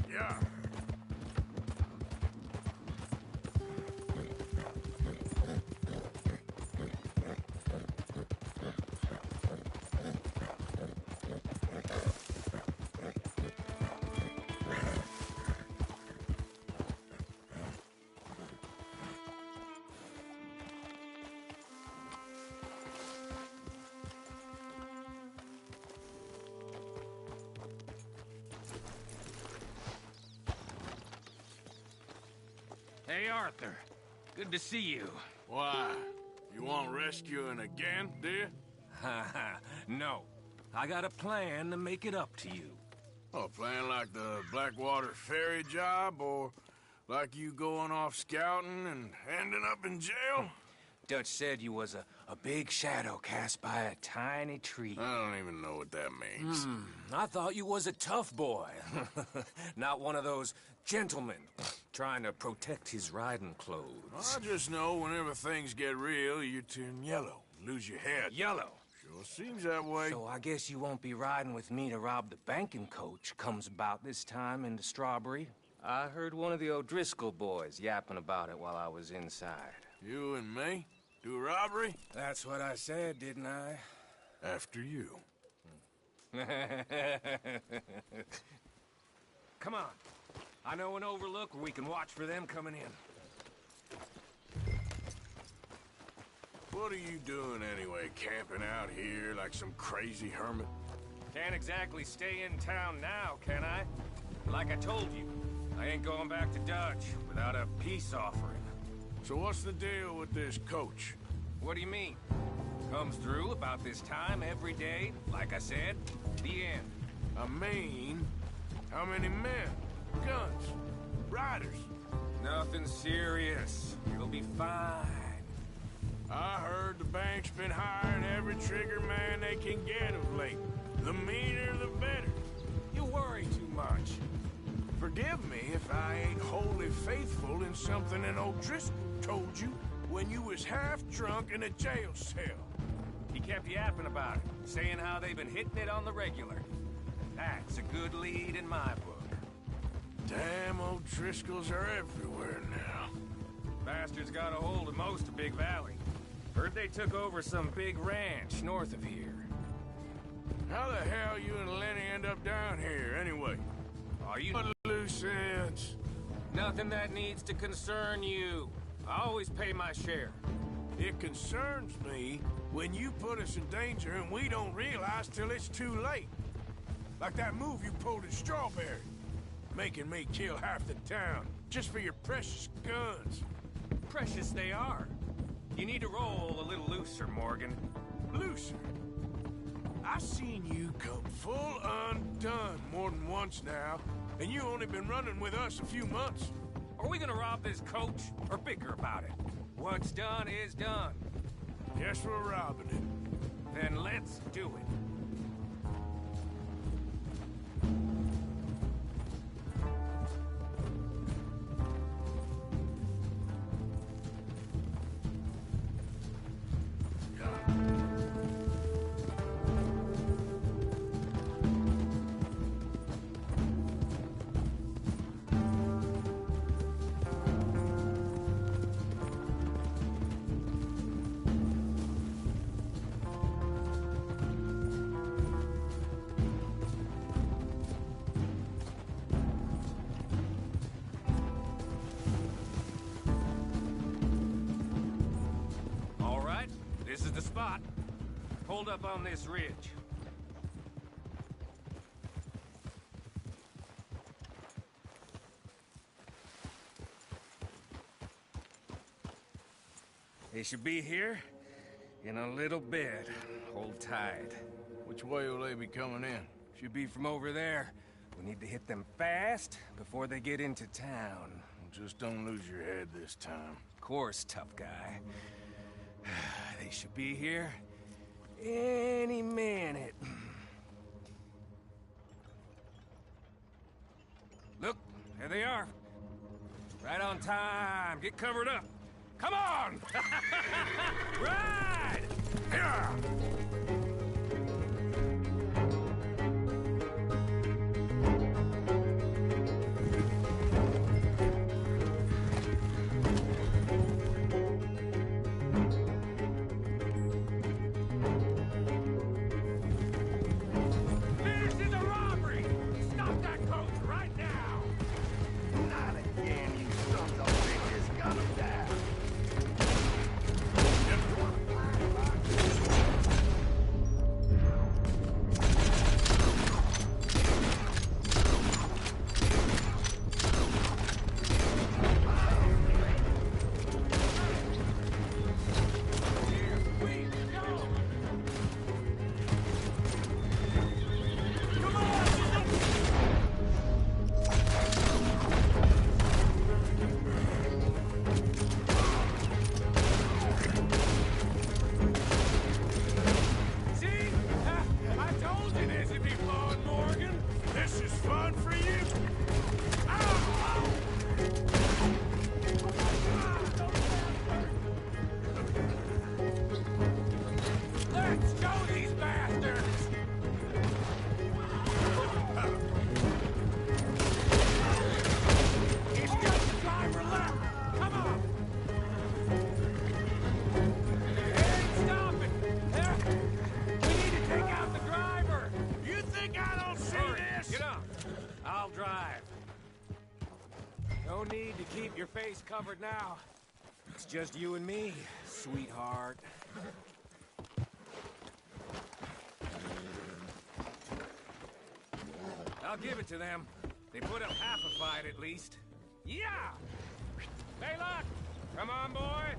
Yeah. Hey, Arthur. Good to see you. Why? You want rescuing again, do you? Haha, no. I got a plan to make it up to you. Oh, playing like the Blackwater ferry job, or like you going off scouting and ending up in jail? Dutch said you was a big shadow cast by a tiny tree. I don't even know what that means. I thought you was a tough boy. Not one of those gentlemen trying to protect his riding clothes. I just know whenever things get real, you turn yellow, lose your head. Yellow. Sure seems that way. So I guess you won't be riding with me to rob the banking coach comes about this time in the Strawberry. I heard one of the O'Driscoll boys yapping about it while I was inside. You and me? Do a robbery? That's what I said, didn't I? After you. Come on. I know an overlook where we can watch for them coming in. What are you doing anyway, camping out here like some crazy hermit? Can't exactly stay in town now, can I? Like I told you, I ain't going back to Dutch without a peace offering. So what's the deal with this coach? What do you mean? Comes through about this time every day, like I said, the end. I mean, how many men? Guns? Riders? Nothing serious. You'll be fine. I heard the bank's been hiring every trigger man they can get of late. The meaner, the better. You worry too much. Forgive me if I ain't wholly faithful in something an O'Driscoll told you when you was half drunk in a jail cell. He kept yapping about it, saying how they've been hitting it on the regular. That's a good lead in my book. Damn O'Driscolls are everywhere now. Bastards got a hold of most of Big Valley. Heard they took over some big ranch north of here. How the hell you and Lenny end up down here, anyway? Are you... What loose ends? Nothing that needs to concern you. I always pay my share. It concerns me when you put us in danger and we don't realize till it's too late. Like that move you pulled in Strawberry. Making me kill half the town, just for your precious guns. Precious they are. You need to roll a little looser, Morgan. Looser? I seen you come full undone more than once now, and you only been running with us a few months. Are we gonna rob this coach, or bicker about it? What's done is done. Guess we're robbing it. Then let's do it. This is the spot. Hold up on this ridge. They should be here in a little bit. Hold tight. Which way will they be coming in? Should be from over there. We need to hit them fast before they get into town. Just don't lose your head this time. Of course, tough guy. They should be here any minute. Look, there they are. Right on time. Get covered up. Come on! Ride! Yeah! No need to keep your face covered now. It's just you and me, sweetheart. I'll give it to them. They put up half a fight at least. Yeah! Hey, look! Come on, boy!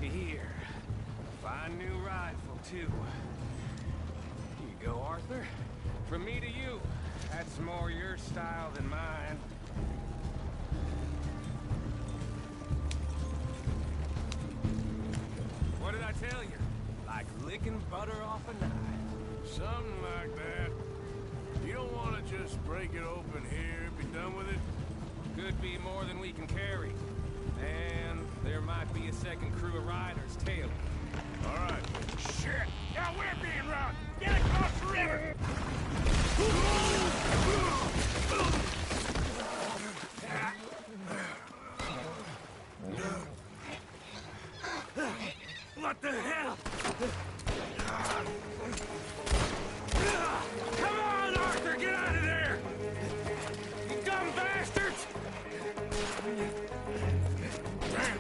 Here. Fine new rifle, too. Here you go, Arthur. From me to you. That's more your style than mine. What did I tell you? Like licking butter off a knife. Something like that. You don't want to just break it open here, be done with it? Could be more than we can carry. And there might be a second crew of riders tailing. All right. Shit! Now we're being run! Get across the river! What the hell? Come on, Arthur! Get out of there! You dumb bastards! Damn!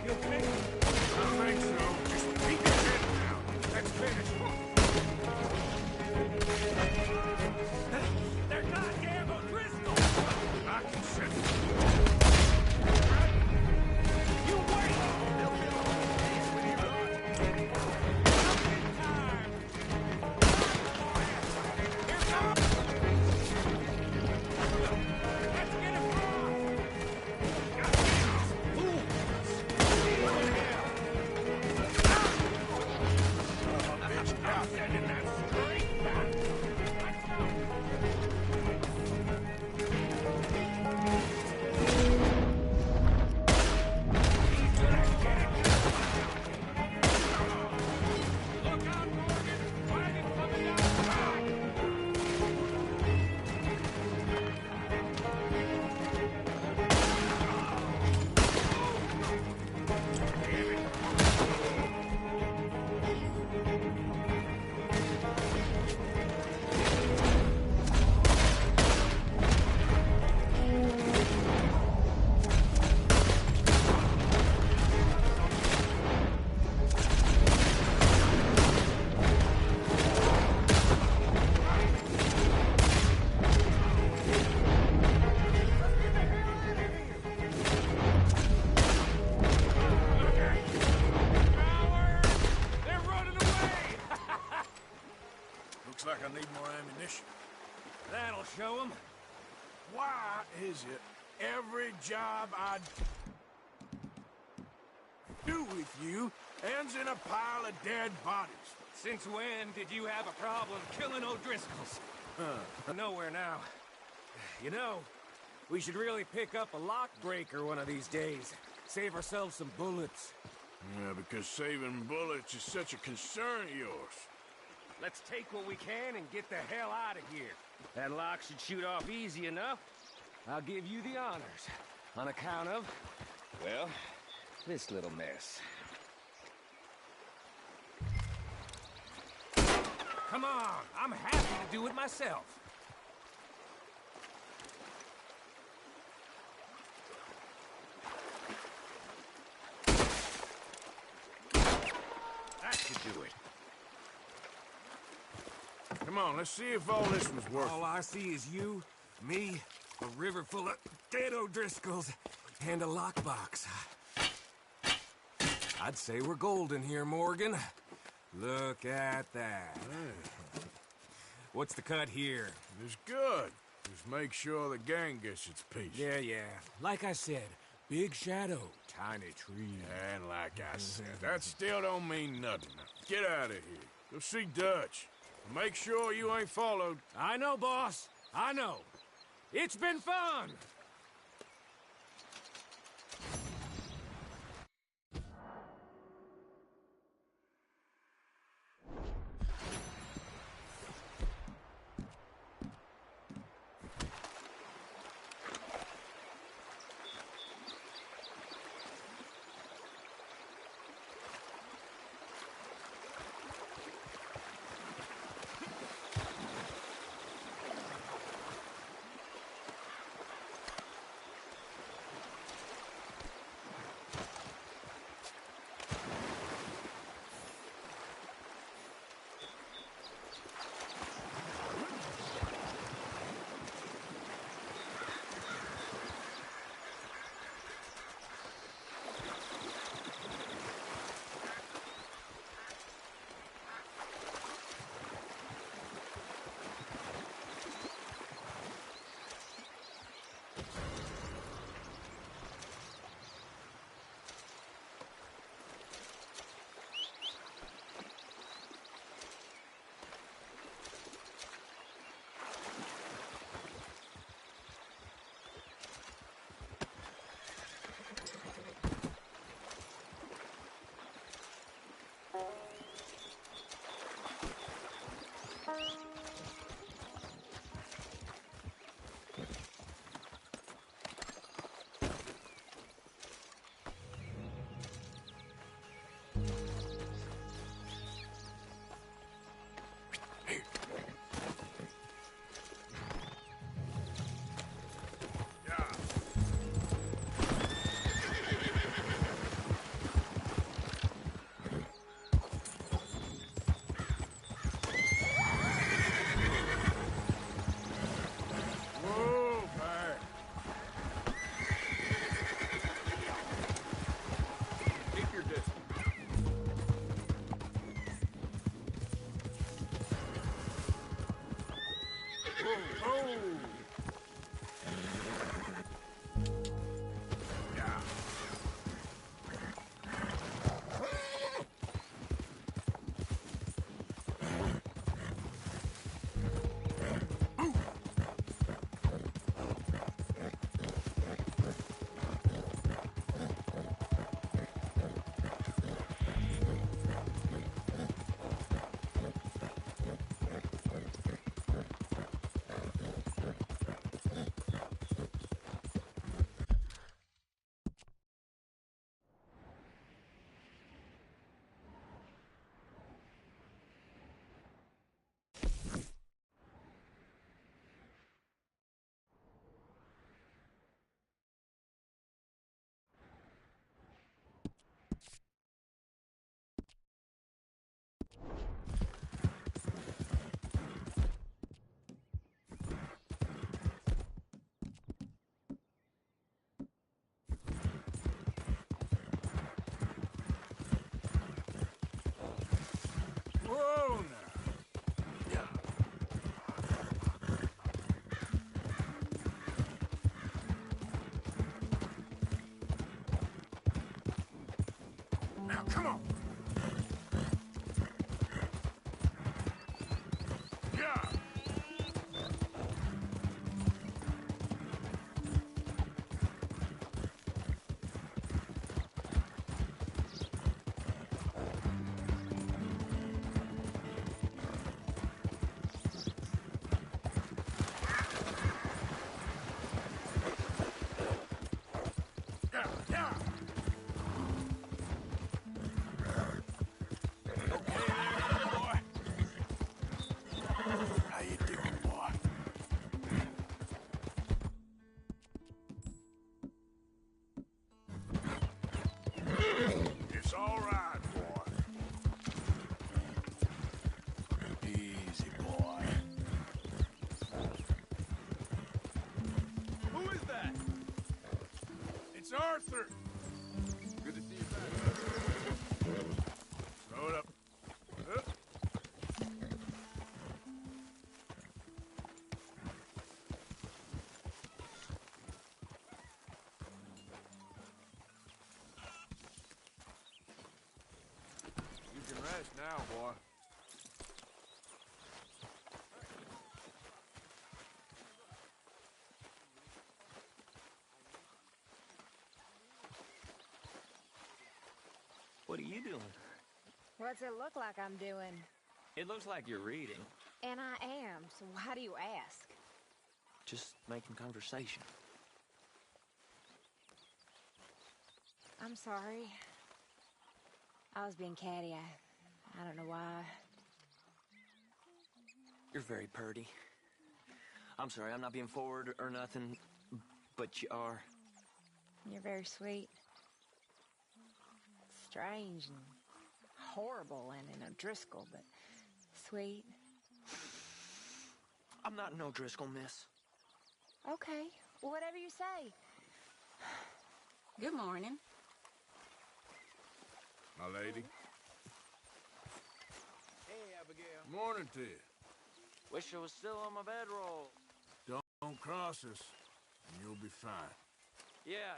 You okay? I think so. Just keep your head down. Let's finish. They're goddamn O'Driscoll! I can sense it. You wait! They'll be on the face when you're on. Time! I'll show them. Why is it every job I do with you ends in a pile of dead bodies? Since when did you have a problem killing O'Driscolls? Nowhere now. You know, we should really pick up a lock breaker one of these days. Save ourselves some bullets. Yeah, because saving bullets is such a concern of yours. Let's take what we can and get the hell out of here. That lock should shoot off easy enough. I'll give you the honors. On account of, well, this little mess. Come on, I'm happy to do it myself. That should do it. Come on, let's see if all this was worth it. All I see is you, me, a river full of dead O'Driscolls, and a lockbox. I'd say we're golden here, Morgan. Look at that. What's the cut here? It's good. Just make sure the gang gets its piece. Yeah. Like I said, big shadow, tiny tree. And like I said, that still don't mean nothing. Get out of here. Go see Dutch. Make sure you ain't followed. I know, boss. I know. It's been fun. Now, come on. Yeah. Yeah, yeah. Okay there, little boy. How you doing, boy? It's all right, boy. Easy, boy. Who is that? It's Arthur. Good to see you back. Throw it up. Up. You can rest now, boy. What are you doing? What's it look like I'm doing? It looks like you're reading. And I am, so why do you ask? Just making conversation. I'm sorry. I was being catty. I don't know why. You're very purty. I'm sorry, I'm not being forward or nothing, but you are. You're very sweet. Strange and horrible and in O'Driscoll, but sweet. I'm not an O'Driscoll, miss. Okay, well, whatever you say. Good morning. My lady. Hey, Abigail. Morning to you. Wish I was still on my bedroll. Don't cross us, and you'll be fine. Yeah.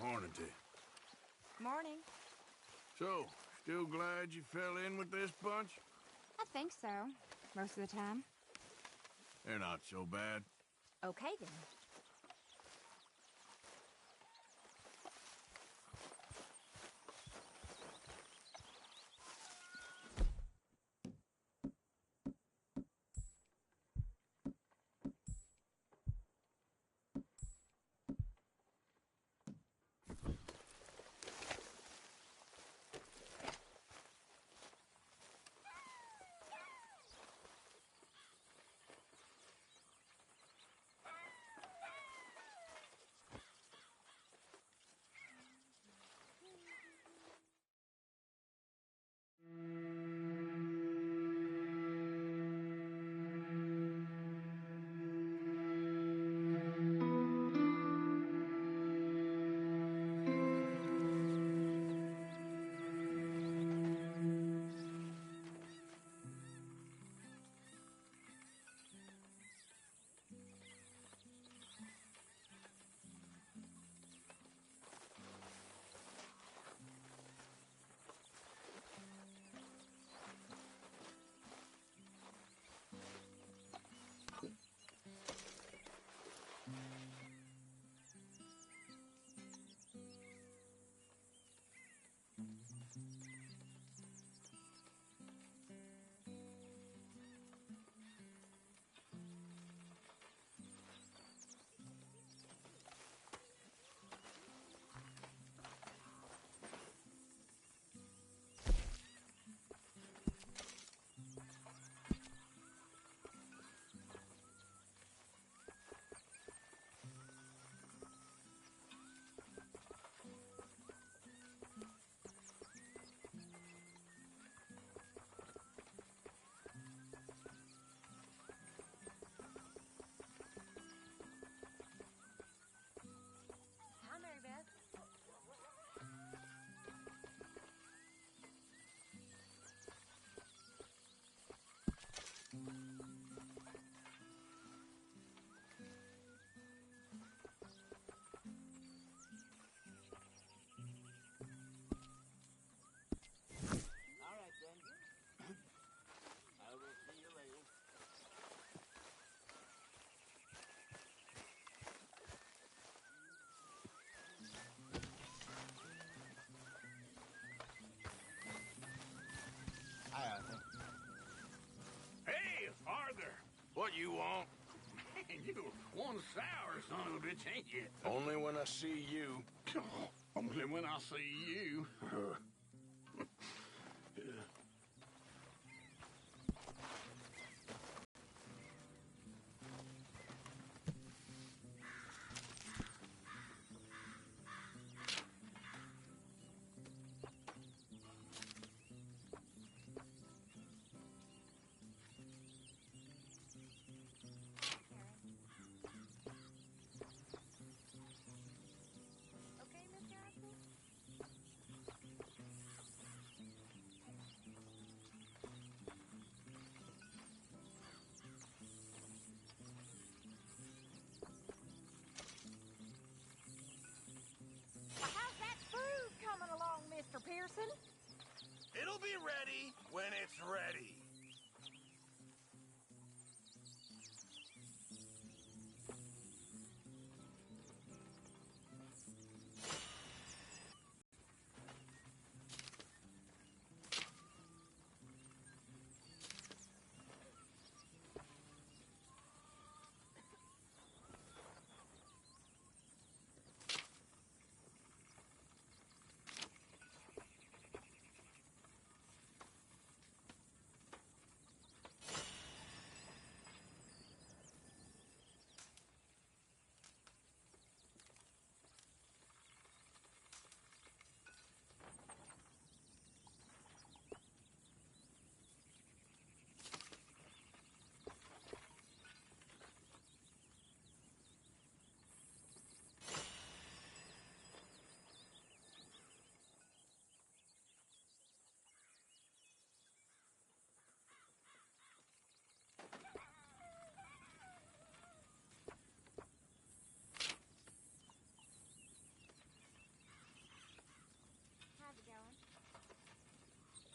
Morning to you. Morning. So, still glad you fell in with this bunch? I think so. Most of the time. They're not so bad. Okay, then. you want. Man, you one sour son of a bitch, ain't you? Only when I see you. Only when I see you. Okay, Mr. Osborn? How's that food coming along, Mr. Pearson? It'll be ready when it's ready. How's it going?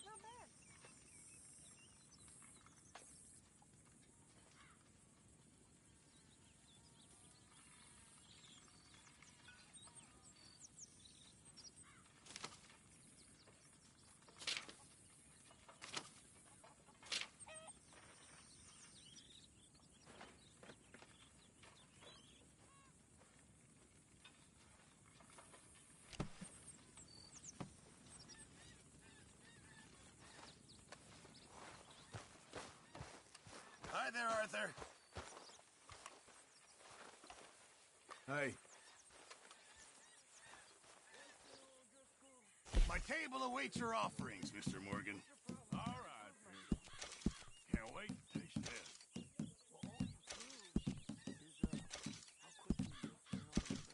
Not bad. Hi there, Arthur. Hey. My table awaits your offerings, Mr. Morgan. All right. Can't wait to taste this.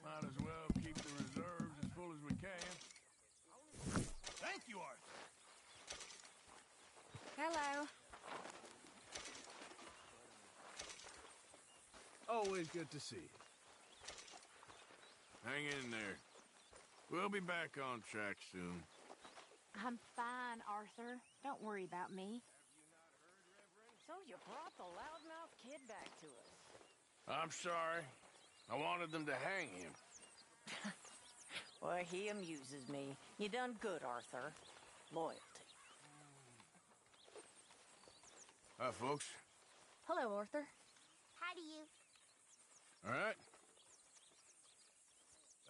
Might as well keep the reserves as full as we can. Thank you, Arthur. Hello. Always good to see you. Hang in there. We'll be back on track soon. I'm fine, Arthur. Don't worry about me. So you brought the loudmouth kid back to us. I'm sorry. I wanted them to hang him. Well, he amuses me. You done good, Arthur. Loyalty. Hi, folks. Hello, Arthur. Hi to you. All right.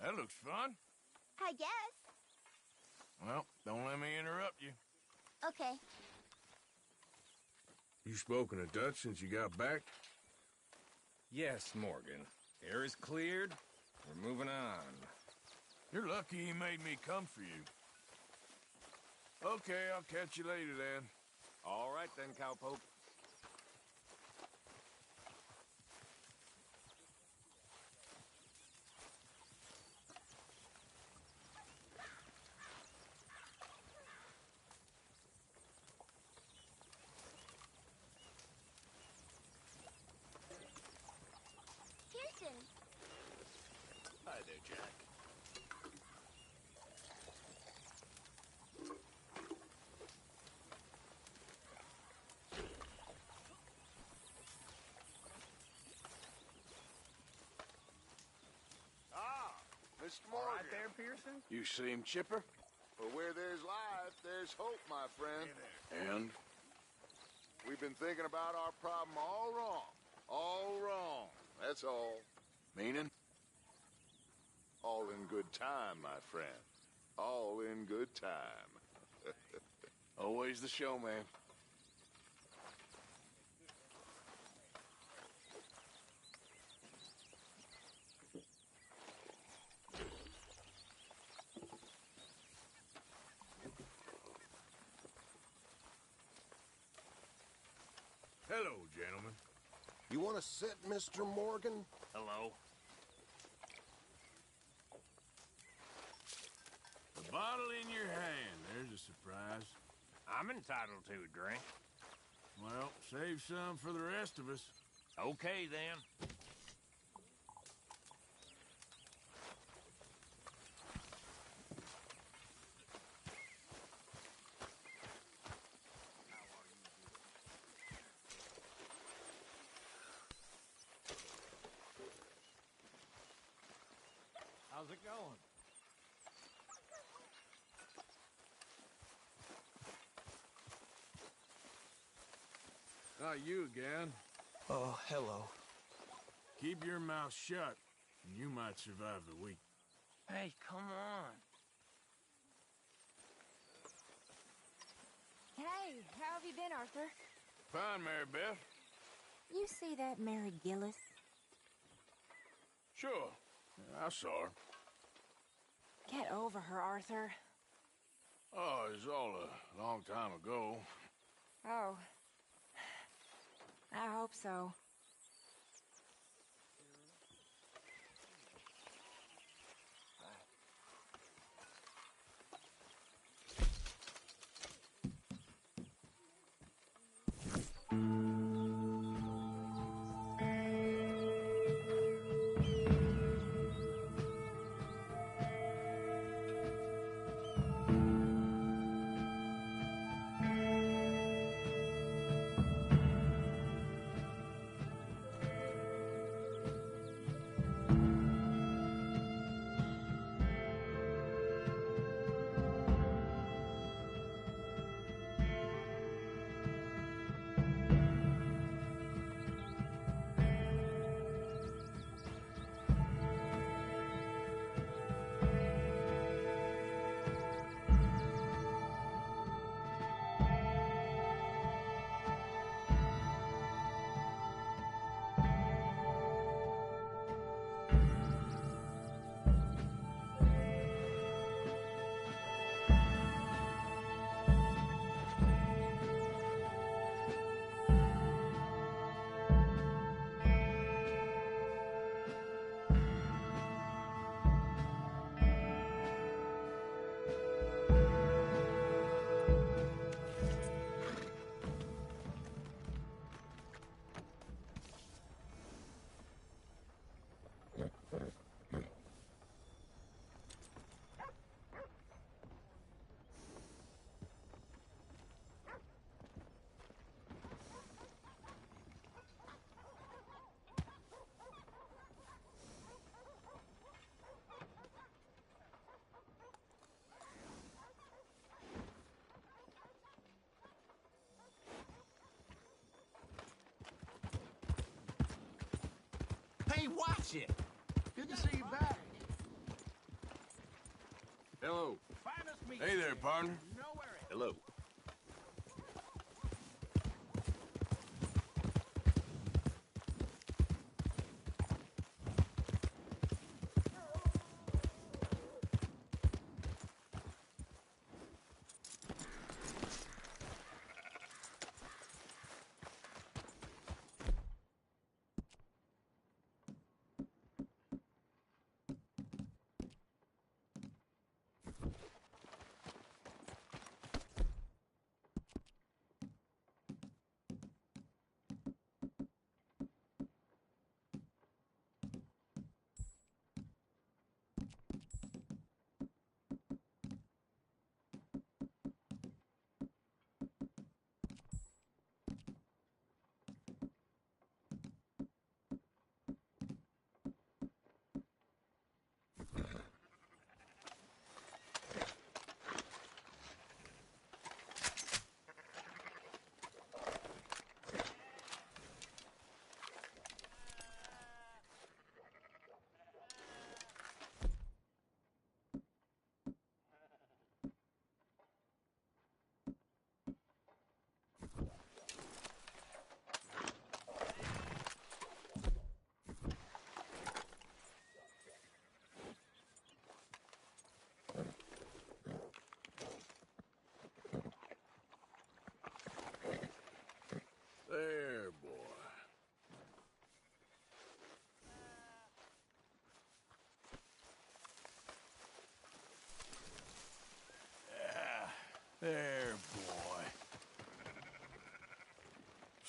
That looks fun. I guess. Well, don't let me interrupt you. Okay. You spoken a Dutch since you got back? Yes, Morgan. Air is cleared. We're moving on. You're lucky he made me come for you. Okay, I'll catch you later then. All right then, cowpoke. Pearson. Hi there, Jack. Mr. Morgan. Right there, Pearson? You seem chipper? Well, where there's life, there's hope, my friend. And? We've been thinking about our problem all wrong. that's all. Meaning? All in good time, my friend. All in good time. Always the showman. Hello, gentlemen. You want to sit, Mr. Morgan? Hello. A bottle in your hand. There's a surprise. I'm entitled to a drink. Well, save some for the rest of us. Okay, then. How's it going? Not you again. Oh, hello. Keep your mouth shut, and you might survive the week. Hey, come on. Hey, how have you been, Arthur? Fine, Mary Beth. You see that Mary Gillis? Sure. I saw her. Get over her, Arthur. Oh, it was all a long time ago. Oh. I hope so. Hey, watch it! Good to see you back. Hello. Finest meat. Hey there, partner. Nowhere else. Hello.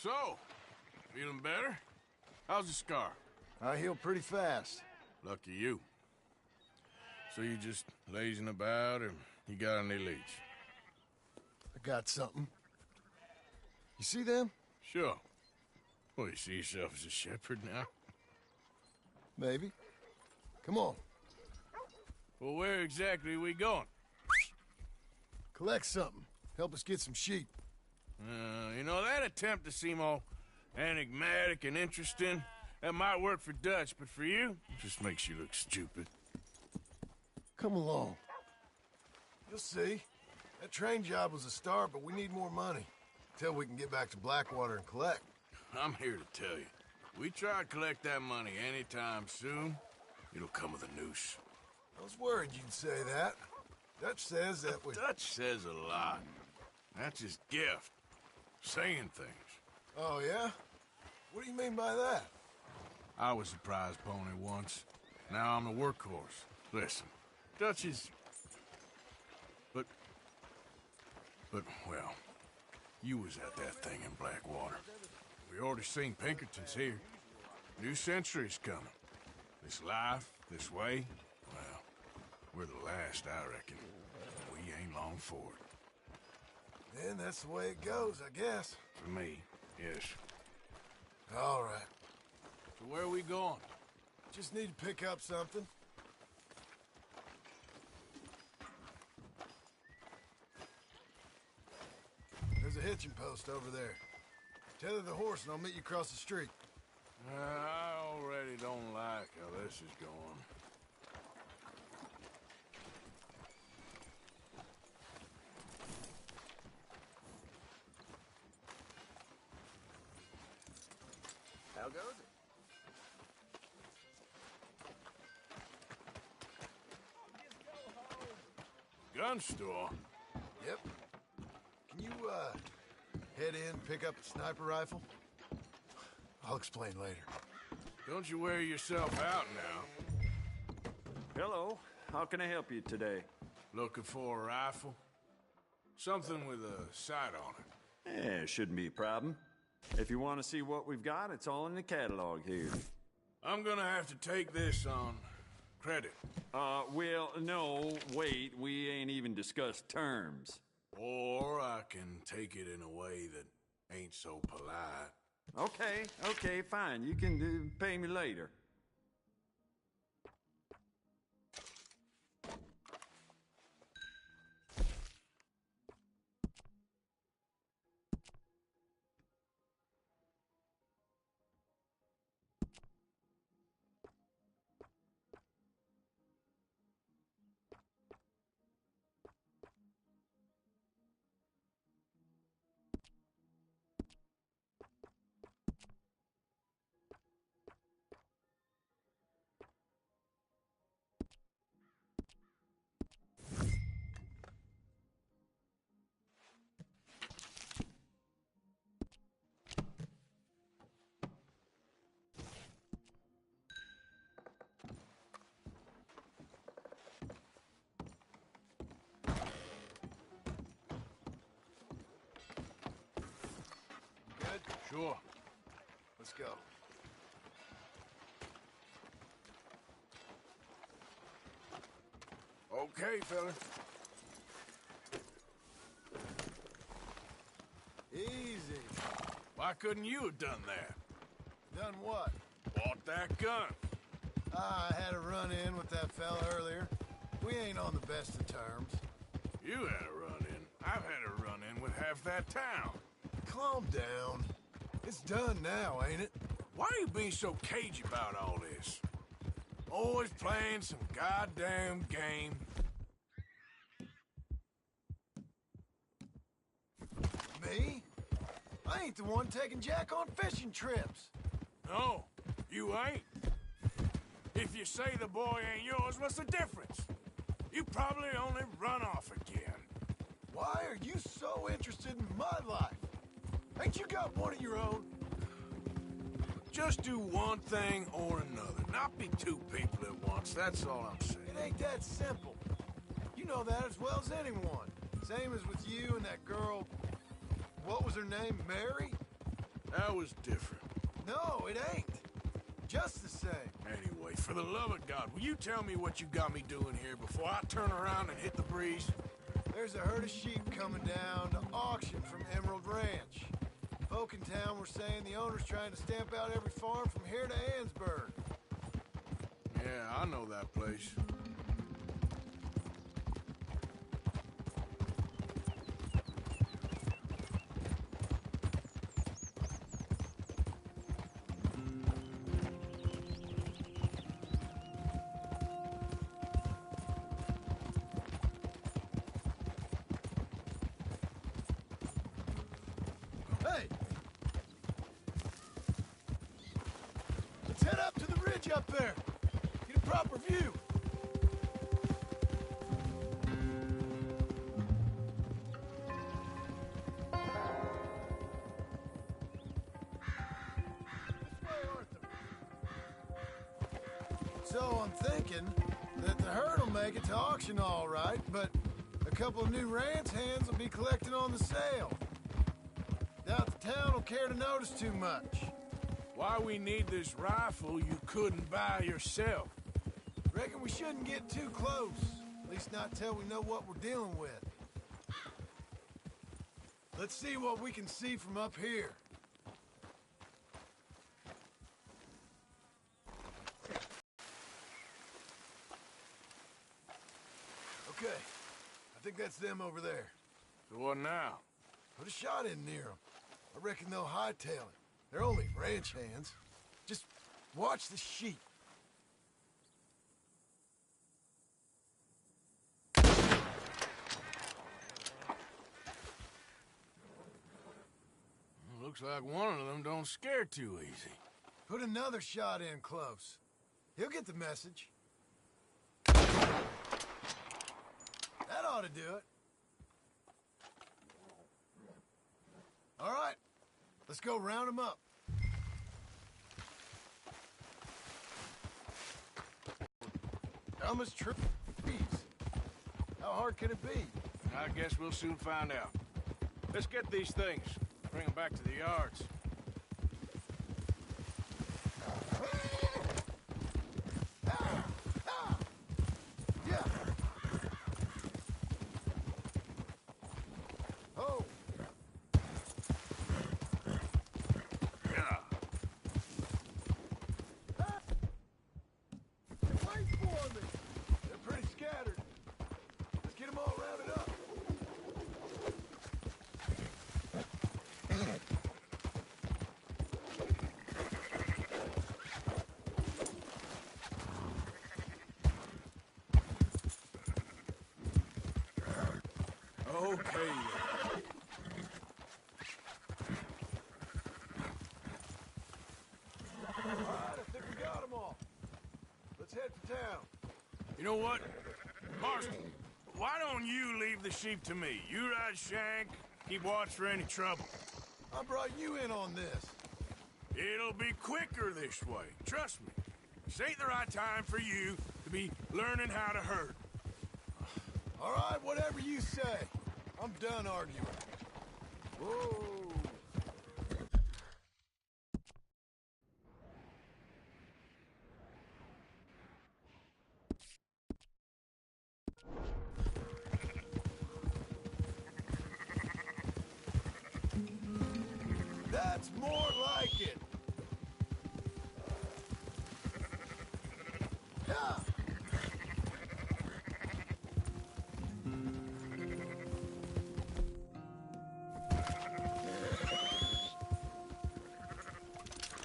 So, feeling better? How's the scar? I heal pretty fast. Lucky you. So you just lazing about, or you got any leads? I got something. You see them? Sure. Well, you see yourself as a shepherd now? Maybe. Come on. Well, where exactly are we going? Collect something. Help us get some sheep. You know, that attempt to seem all enigmatic and interesting, that might work for Dutch, but for you, it just makes you look stupid. Come along. You'll see. That train job was a start, but we need more money. Till we can get back to Blackwater and collect. I'm here to tell you, we try to collect that money anytime soon, it'll come with a noose. I was worried you'd say that. Dutch says that we... Dutch says a lot. That's his gift. Saying things. Oh, yeah? What do you mean by that? I was a prize pony once. Now I'm a workhorse. Listen, Dutch is... But, well, you was at that thing in Blackwater. We already seen Pinkertons here. New century's coming. This life, this way, well, we're the last, I reckon. We ain't long for it. Then that's the way it goes, I guess. For me, yes. All right. So where are we going? Just need to pick up something. There's a hitching post over there. Tether the horse and I'll meet you across the street. I already don't like how this is going. How goes it? Gun store? Yep. Can you, head in, pick up a sniper rifle? I'll explain later. Don't you wear yourself out now. Hello. How can I help you today? Looking for a rifle? Something with a sight on it. Yeah, shouldn't be a problem. If you want to see what we've got, it's all in the catalog here. I'm gonna have to take this on credit. Well, no, wait, we ain't even discussed terms. Or I can take it in a way that ain't so polite. Okay, fine. You can pay me later. Good? Sure. Let's go. Okay, fella. Easy. Why couldn't you have done that? Done what? Bought that gun. I had a run-in with that fella earlier. We ain't on the best of terms. You had a run-in. I've had a run-in with half that town. Calm down. It's done now, ain't it? Why are you being so cagey about all this? Always playing some goddamn game. Me? I ain't the one taking Jack on fishing trips. No, you ain't. If you say the boy ain't yours, what's the difference? You probably only run off again. Why are you so interested in my life? Ain't you got one of your own? Just do one thing or another. Not be two people at once, that's all I'm saying. It ain't that simple. You know that as well as anyone. Same as with you and that girl... What was her name? Mary? That was different. No, it ain't. Just the same. Anyway, for the love of God, will you tell me what you got me doing here before I turn around and hit the breeze? There's a herd of sheep coming down to auction from Emerald Ranch. Folk in town were saying the owner's trying to stamp out every farm from here to Ansburg. Yeah, I know that place. Hey! Let's head up to the ridge up there. Get a proper view. So I'm thinking that the herd will make it to auction all right, but a couple of new ranch hands will be collecting on the sale. Doubt the town will care to notice too much. Why we need this rifle you couldn't buy yourself? Reckon we shouldn't get too close. At least not till we know what we're dealing with. Let's see what we can see from up here. Okay. I think that's them over there. So what now? Put a shot in near them. I reckon they'll hightail it. They're only ranch hands. Just watch the sheep. Looks like one of them don't scare too easy. Put another shot in close. He'll get the message. That ought to do it. All right, let's go round them up. Dumbest trees. How hard can it be? I guess we'll soon find out. Let's get these things. Bring them back to the yards. Yeah. Oh. Yeah. Wait for me. They're pretty scattered. Let's get them all rounded up. Okay. All right, I think we got them all. Let's head for town. You know what? Marston, why don't you leave the sheep to me? You ride Shank, keep watch for any trouble. I brought you in on this. It'll be quicker this way. Trust me. This ain't the right time for you to be learning how to herd. All right, whatever you say. I'm done arguing. Whoa. That's more like it. Yeah.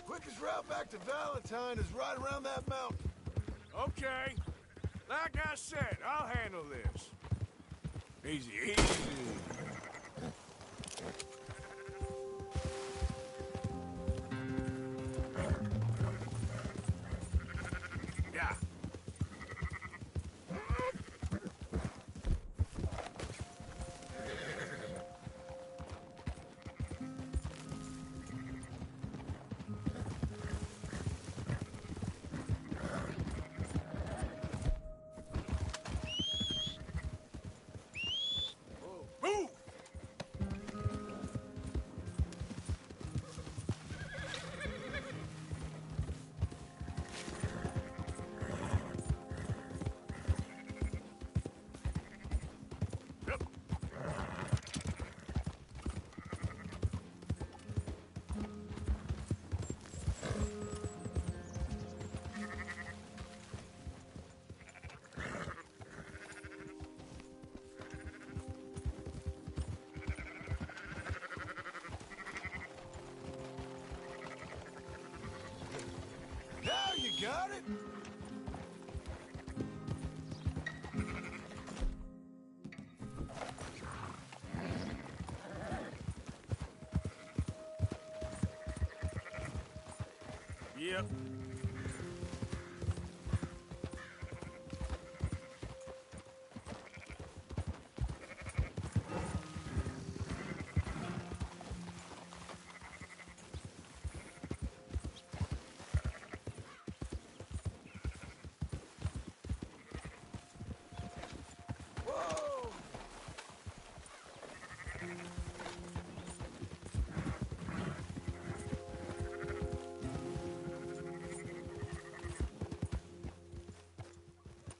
Quickest route back to Valentine is right around that mountain. Okay. Like I said, I'll handle this. Easy, easy. Yeah. Move! got it? Yep.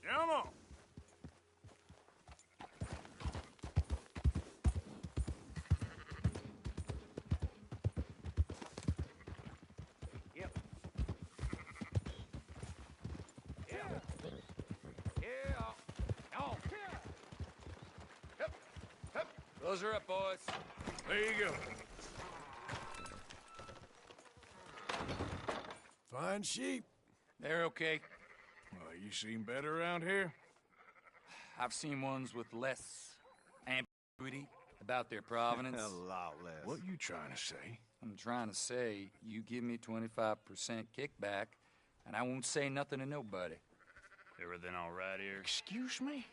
Come on. Yep. Yeah. Yeah. Oh. Yep. Yep. Those are up, boys. There you go. Fine sheep. They're okay. Well, you seen better around here? I've seen ones with less ambiguity about their provenance. A lot less. What you trying to say? I'm trying to say, you give me 25% kickback, and I won't say nothing to nobody. Everything all right here? Excuse me?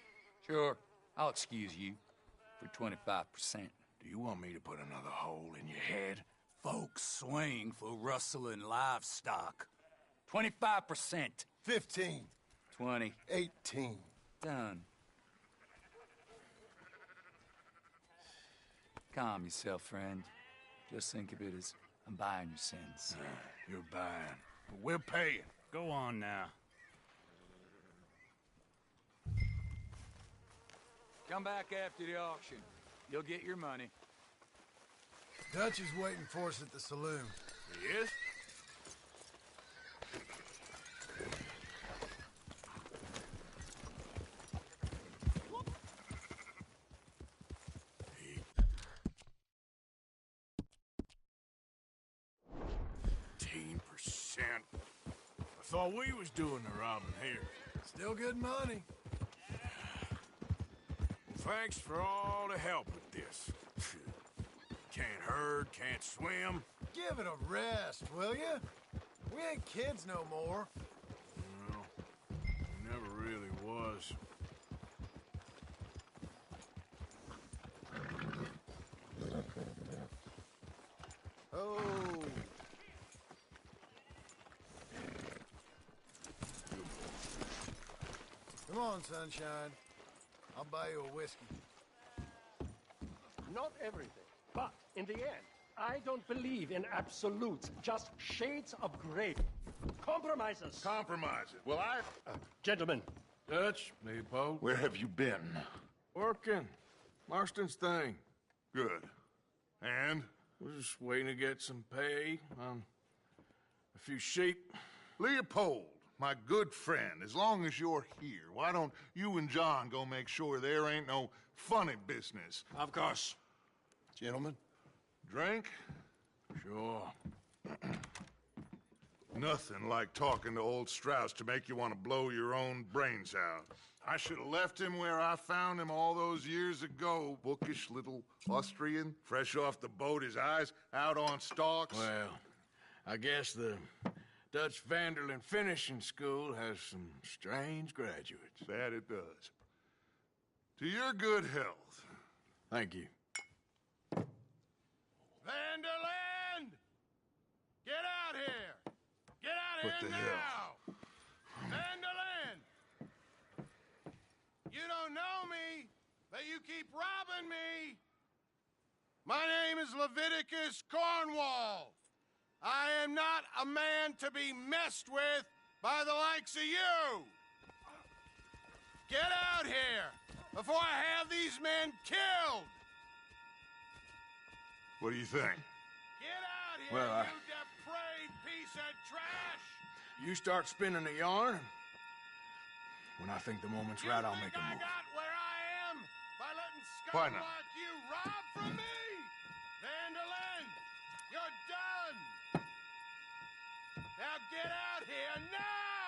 Sure, I'll excuse you for 25%. Do you want me to put another hole in your head? Folks swing for rustling livestock. 25%. 15. 20. 18. Done. Calm yourself, friend. Just think of it as I'm buying your sins. You're buying, but we're paying. Go on now. Come back after the auction. You'll get your money. Dutch is waiting for us at the saloon. He is? I thought we was doing the robbing here. Still good money. Thanks for all the help with this. Can't herd, can't swim. Give it a rest, will you? We ain't kids no more. Well, never really was. Oh. Come on, sunshine. I'll buy you a whiskey. Not everything, but in the end, I don't believe in absolutes, just shades of gray. Compromises. Compromise it. Well, Gentlemen. Dutch, Leopold. Where have you been? Working. Marston's thing. Good. And? We're just waiting to get some pay on a few sheep. Leopold, my good friend, as long as you're here, why don't you and John go make sure there ain't no funny business? Of course. Gentlemen. Drink? Sure. Nothing like talking to old Strauss to make you want to blow your own brains out. I should have left him where I found him all those years ago. Bookish little Austrian, fresh off the boat, his eyes out on stalks. Well, I guess the Dutch Vanderlyn Finishing School has some strange graduates. That it does. To your good health. Thank you. Vanderlyn! Get out here! Get out What here the now! hell? Vanderlyn! You don't know me, but you keep robbing me! My name is Leviticus Cornwall. I am not a man to be messed with by the likes of you! Get out here before I have these men killed! What do you think? Get out here, you depraved piece of trash! You start spinning a yarn. When I think the moment's right, I'll make a move. I got where I am by letting Why scum not? like you rob from me! Vanderlyn, you're done! Now get out here now!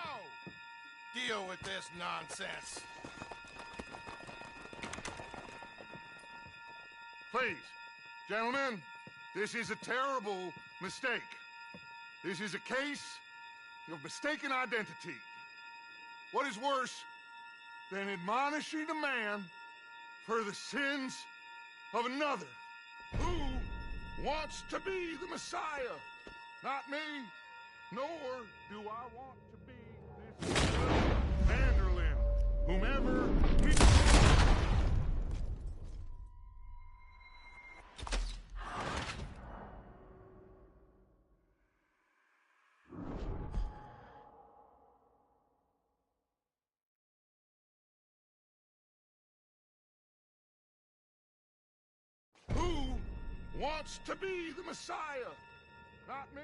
deal with this nonsense. Please, gentlemen, this is a terrible mistake. This is a case of mistaken identity. What is worse than admonishing a man for the sins of another? Who wants to be the Messiah? Not me, nor do I want to be this Vanderlyn, whomever we... Who wants to be the Messiah? Not me,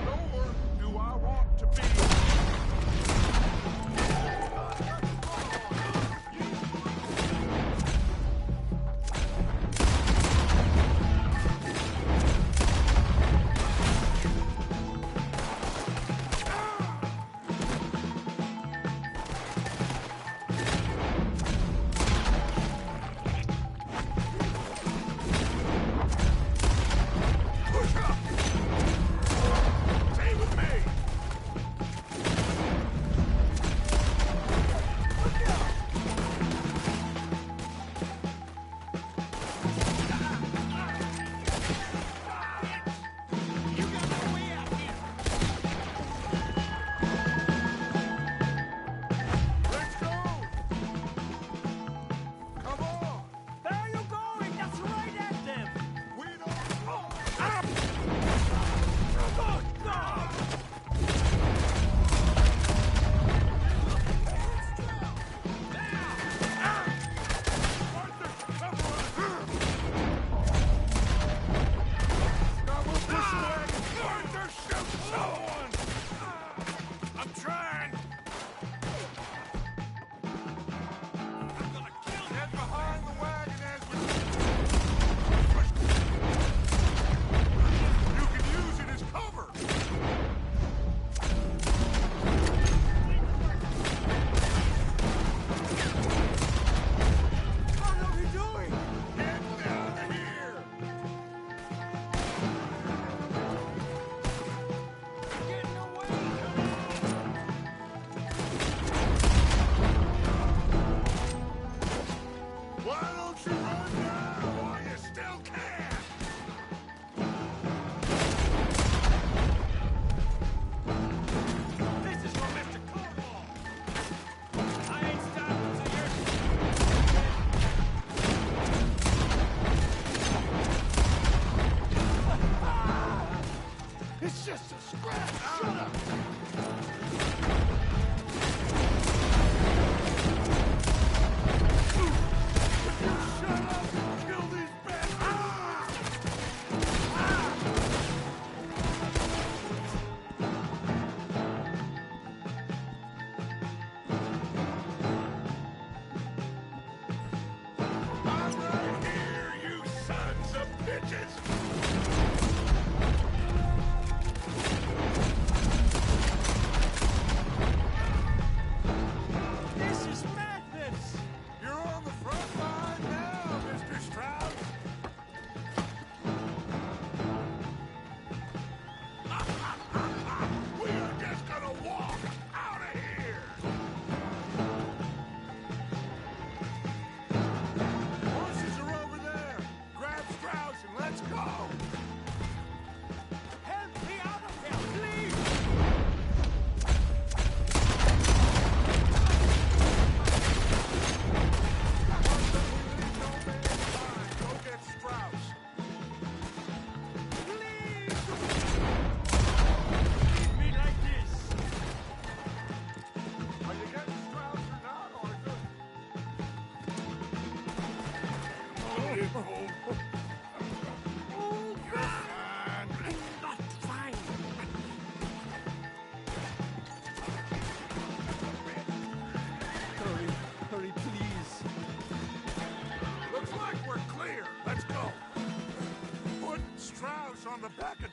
nor do I want to be...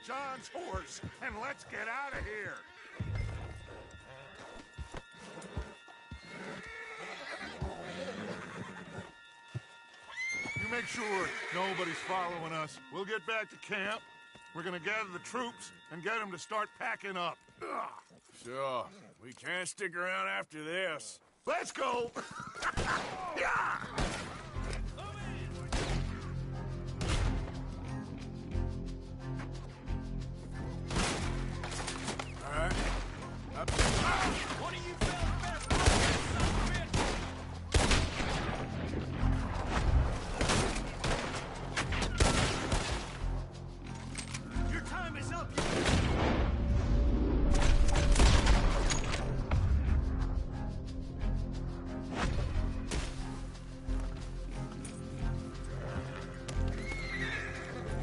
John's horse, and let's get out of here. make sure nobody's following us. We'll get back to camp. We're gonna gather the troops and get them to start packing up. Sure. We can't stick around after this. Let's go! Yeah! All right. What are you fellas best son of a bitch? Your time is up.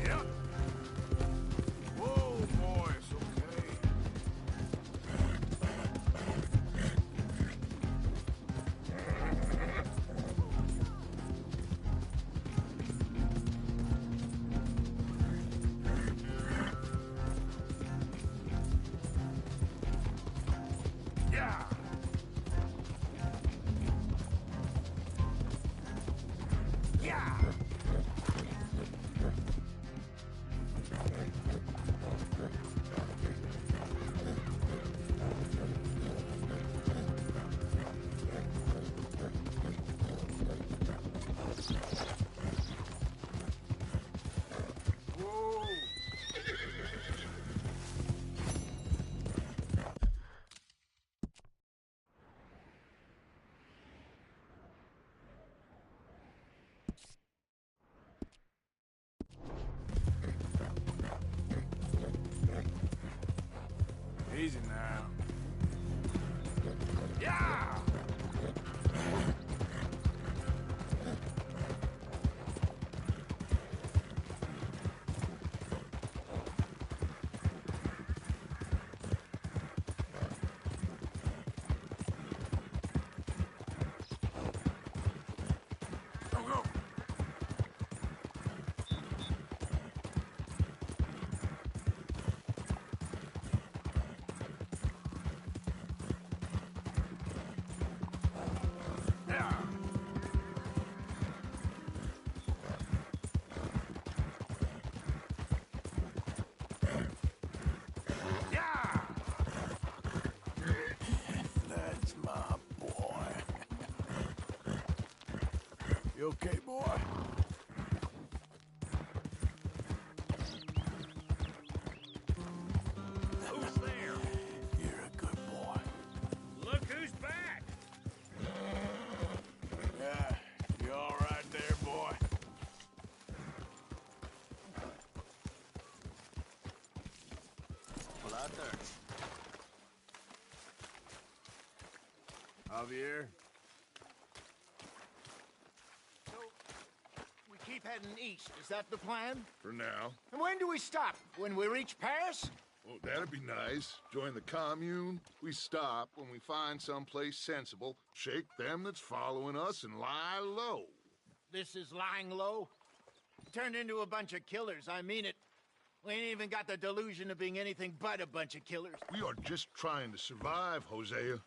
Yep. Whoa, boys, okay. Yeah. Yeah. Whoa. Easy now. Yeah! Go, go! Yeah! Yeah! That's my boy. You okay, boy? Who's there? You're a good boy. Look who's back. Yeah, you all right there, boy? Well, out there. Javier? So, we keep heading east. Is that the plan? For now. And when do we stop? When we reach Paris? Well, that'd be nice. Join the commune. We stop when we find someplace sensible, shake them that's following us, and lie low. This is lying low. Turned into a bunch of killers. I mean it. We ain't even got the delusion of being anything but a bunch of killers. We are just trying to survive, Hosea.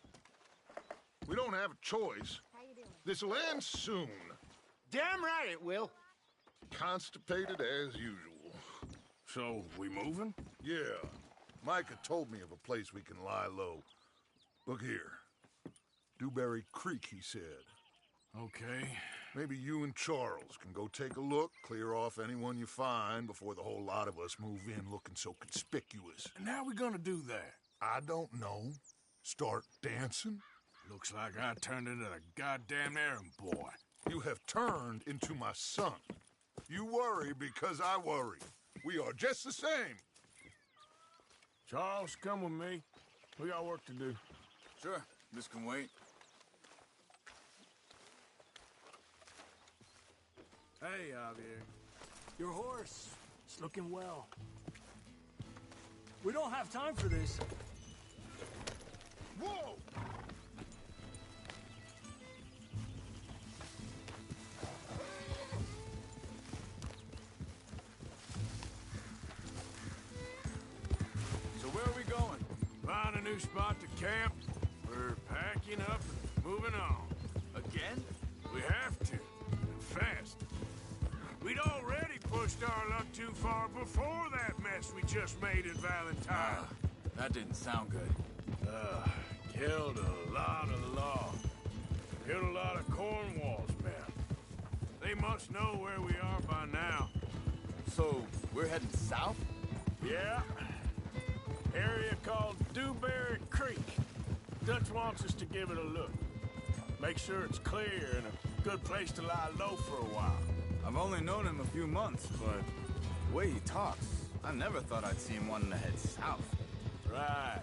We don't have a choice. How you doing? This'll end soon. Damn right it will. Constipated as usual. So, we moving? Yeah. Micah told me of a place we can lie low. Look here. Dewberry Creek, he said. Okay. Maybe you and Charles can go take a look, clear off anyone you find before the whole lot of us move in looking so conspicuous. And how we gonna do that? I don't know. Start dancing? Looks like I turned into the goddamn errand boy. You have turned into my son. You worry because I worry. We are just the same. Charles, come with me. We got work to do. Sure, this can wait. Hey, Javier. Your horse is looking well. We don't have time for this. Whoa! So where are we going? Find a new spot to camp. We're packing up and moving on. Again? We have to. And fast. We'd already pushed our luck too far before that mess we just made in Valentine. That didn't sound good. Killed a lot of law. Killed a lot of Cornwall's men. They must know where we are by now. So, we're heading south? Yeah. Area called Dewberry Creek. Dutch wants us to give it a look. Make sure it's clear and a good place to lie low for a while. I've only known him a few months, but the way he talks, I never thought I'd see him wanting to head south. Right.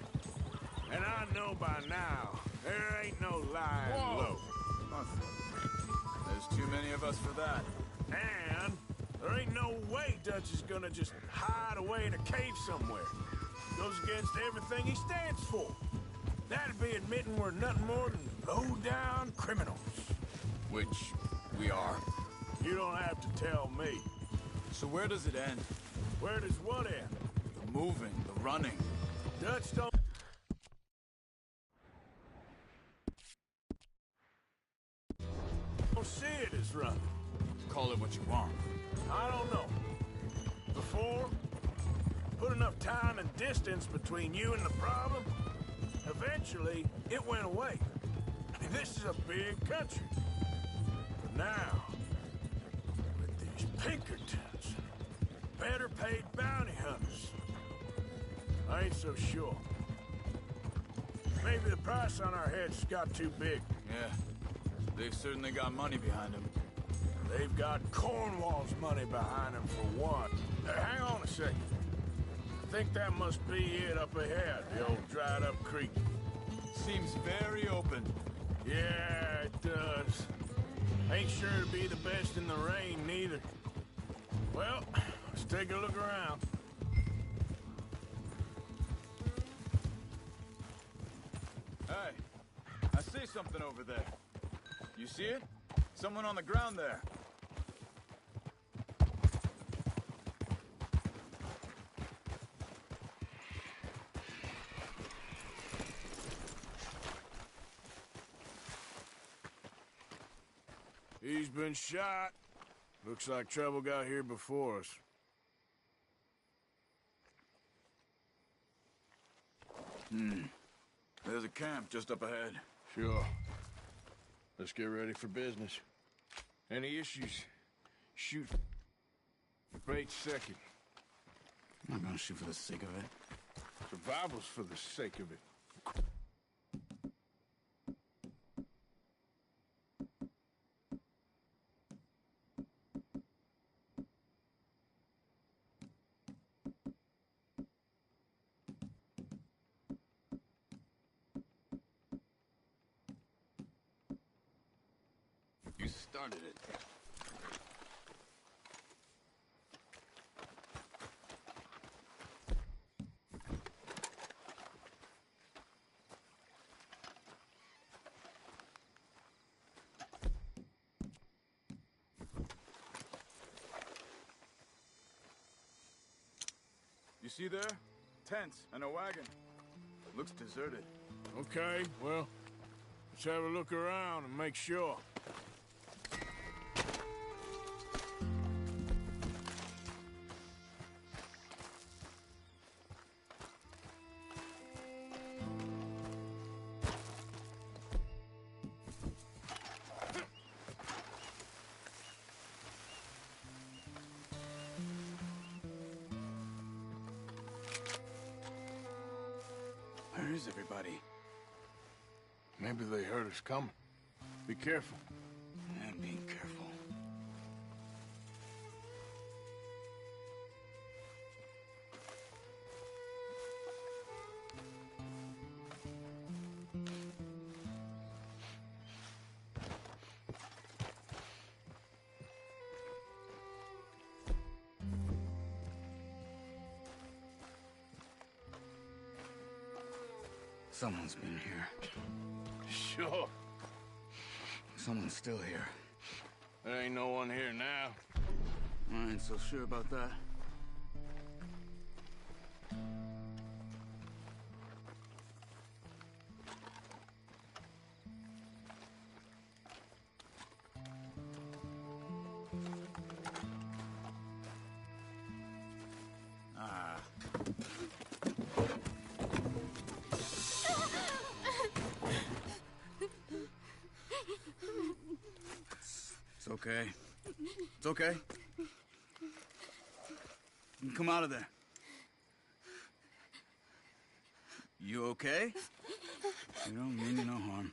And I know by now, there ain't no lying low. There's too many of us for that. And there ain't no way Dutch is gonna just hide away in a cave somewhere. Goes against everything he stands for. That'd be admitting we're nothing more than low-down criminals. Which we are. You don't have to tell me. So where does it end? Where does what end? The moving, the running. Dutch don't see it as running. Call it what you want. I don't know. Before, put enough time and distance between you and the problem, eventually it went away. I mean, this is a big country. But now, with these Pinkertons, better paid bounty hunters, I ain't so sure. Maybe the price on our heads got too big. Yeah, they've certainly got money behind them. They've got Cornwall's money behind them for one. Hang on a second. I think that must be it up ahead, the old dried-up creek. Seems very open. Yeah, it does. Ain't sure to be the best in the rain, neither. Well, let's take a look around. Hey, I see something over there. You see it? Someone on the ground there. He's been shot. Looks like trouble got here before us. There's a camp just up ahead. Sure. Let's get ready for business. Any issues, shoot. Right second. I'm not gonna shoot for the sake of it. Survival's for the sake of it. You started it. You see there? Tents and a wagon. Looks deserted. Okay, well, let's have a look around and make sure. Where is everybody? Maybe they heard us coming. Be careful. I'm being careful. Someone's been here. Sure. Someone's still here. There ain't no one here now. I ain't so sure about that. okay. It's okay. You can come out of there. You okay? You don't mean you no harm.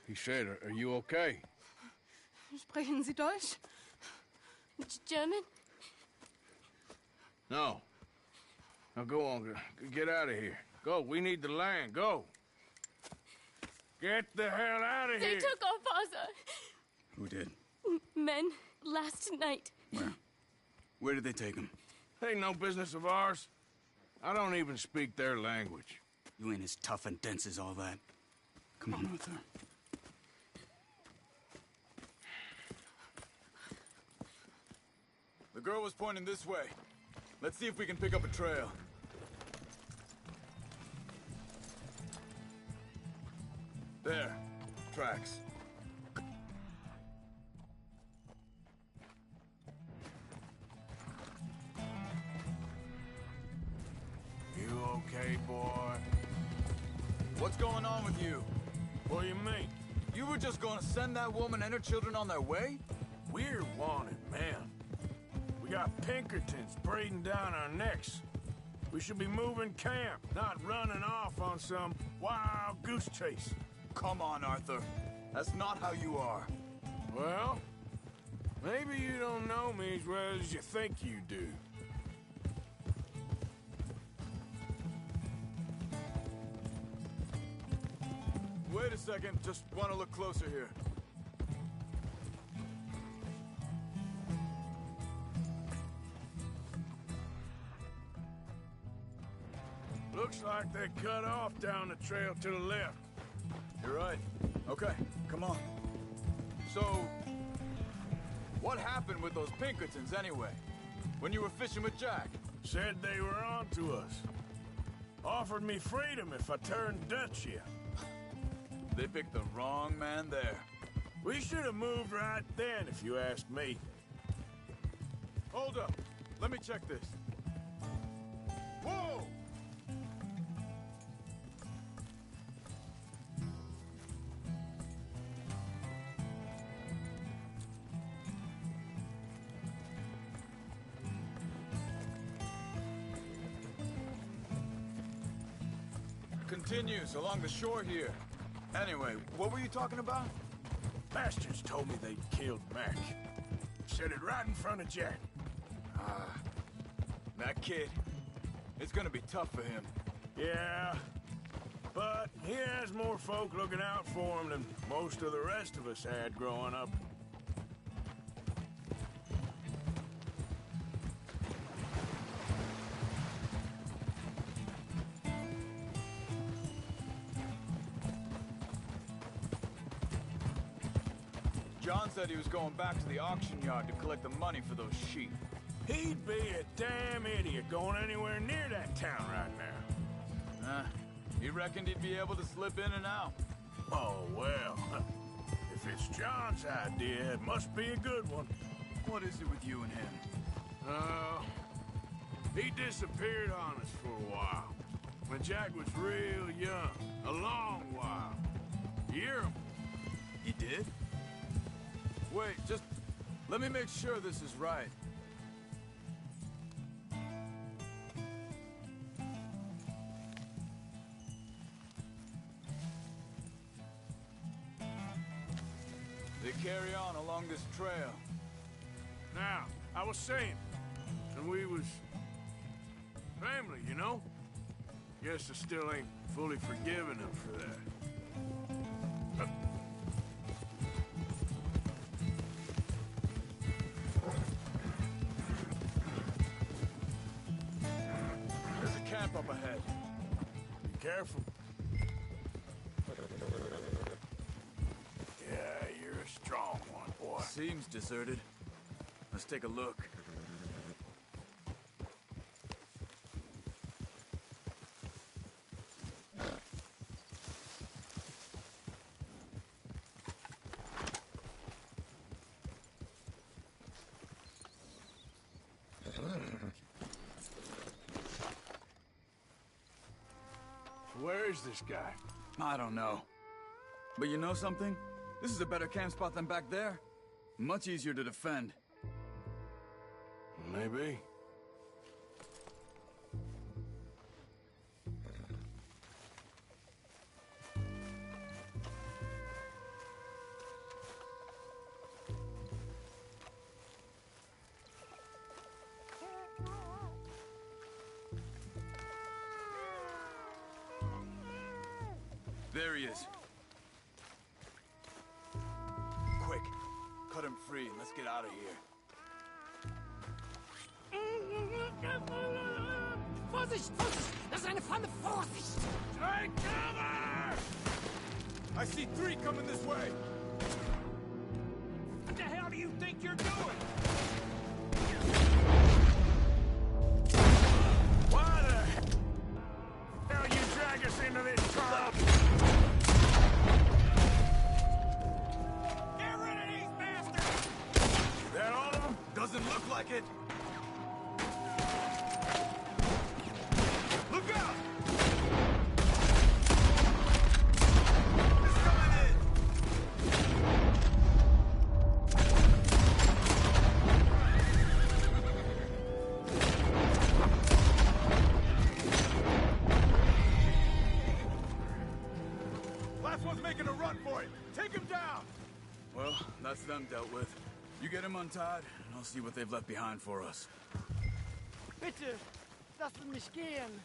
He said, are you okay? Sprechen Sie Deutsch? German? No. Now go on, get out of here. Go, we need the land, go. Get the hell out of They here. took our father. Who did? Men, last night. Where? Where did they take him? Ain't no business of ours. I don't even speak their language. You ain't as tough and dense as all that. Come on, Arthur. The girl was pointing this way. Let's see if we can pick up a trail. There. Tracks. You okay, boy? What's going on with you? What do you mean? You were just gonna send that woman and her children on their way? We're wanted, man. We got Pinkertons breathing down our necks. We should be moving camp, not running off on some wild goose chase. Come on, Arthur. That's not how you are. Well, maybe you don't know me as well as you think you do. Wait a second. Just want to look closer here. Looks like they cut off down the trail to the left. You're right. Okay, come on. So, what happened with those Pinkertons anyway? When you were fishing with Jack? Said they were on to us. Offered me freedom if I turned Dutch here. They picked the wrong man there. We should have moved right then, if you ask me. Hold up. Let me check this. Whoa! Continues along the shore here. Anyway, what were you talking about? Bastards told me they'd killed Mac. Said it right in front of Jack. That kid. It's gonna be tough for him. Yeah, but he has more folk looking out for him than most of the rest of us had growing up. John said he was going back to the auction yard to collect the money for those sheep. He'd be a damn idiot going anywhere near that town right now. He reckoned he'd be able to slip in and out. Oh, well. If it's John's idea, it must be a good one. What is it with you and him? He disappeared on us for a while. When Jack was real young. A long while. You hear him? He did? Wait, just let me make sure this is right. They carry on along this trail. Now, I was saying, and we was family, you know? Guess I still ain't fully forgiven him for that. There's a camp up ahead. Be careful. Yeah, you're a strong one, boy. Seems deserted. Let's take a look. Where is this guy? I don't know. But you know something? This is a better camp spot than back there. Much easier to defend. Maybe. There he is. Quick, cut him free and let's get out of here. Vorsicht, Vorsicht! Das ist eine Pfanne! Vorsicht! Take cover! I see 3 coming this way. What the hell do you think you're doing? Why the hell you drag us into this trouble? Get rid of these bastards! That all of them? Doesn't look like it. Look out! It's coming in! Last one's making a run for it. Take him down! Well, that's them dealt with. You get him untied, and I'll see what they've left behind for us. Bitte, lassen mich gehen.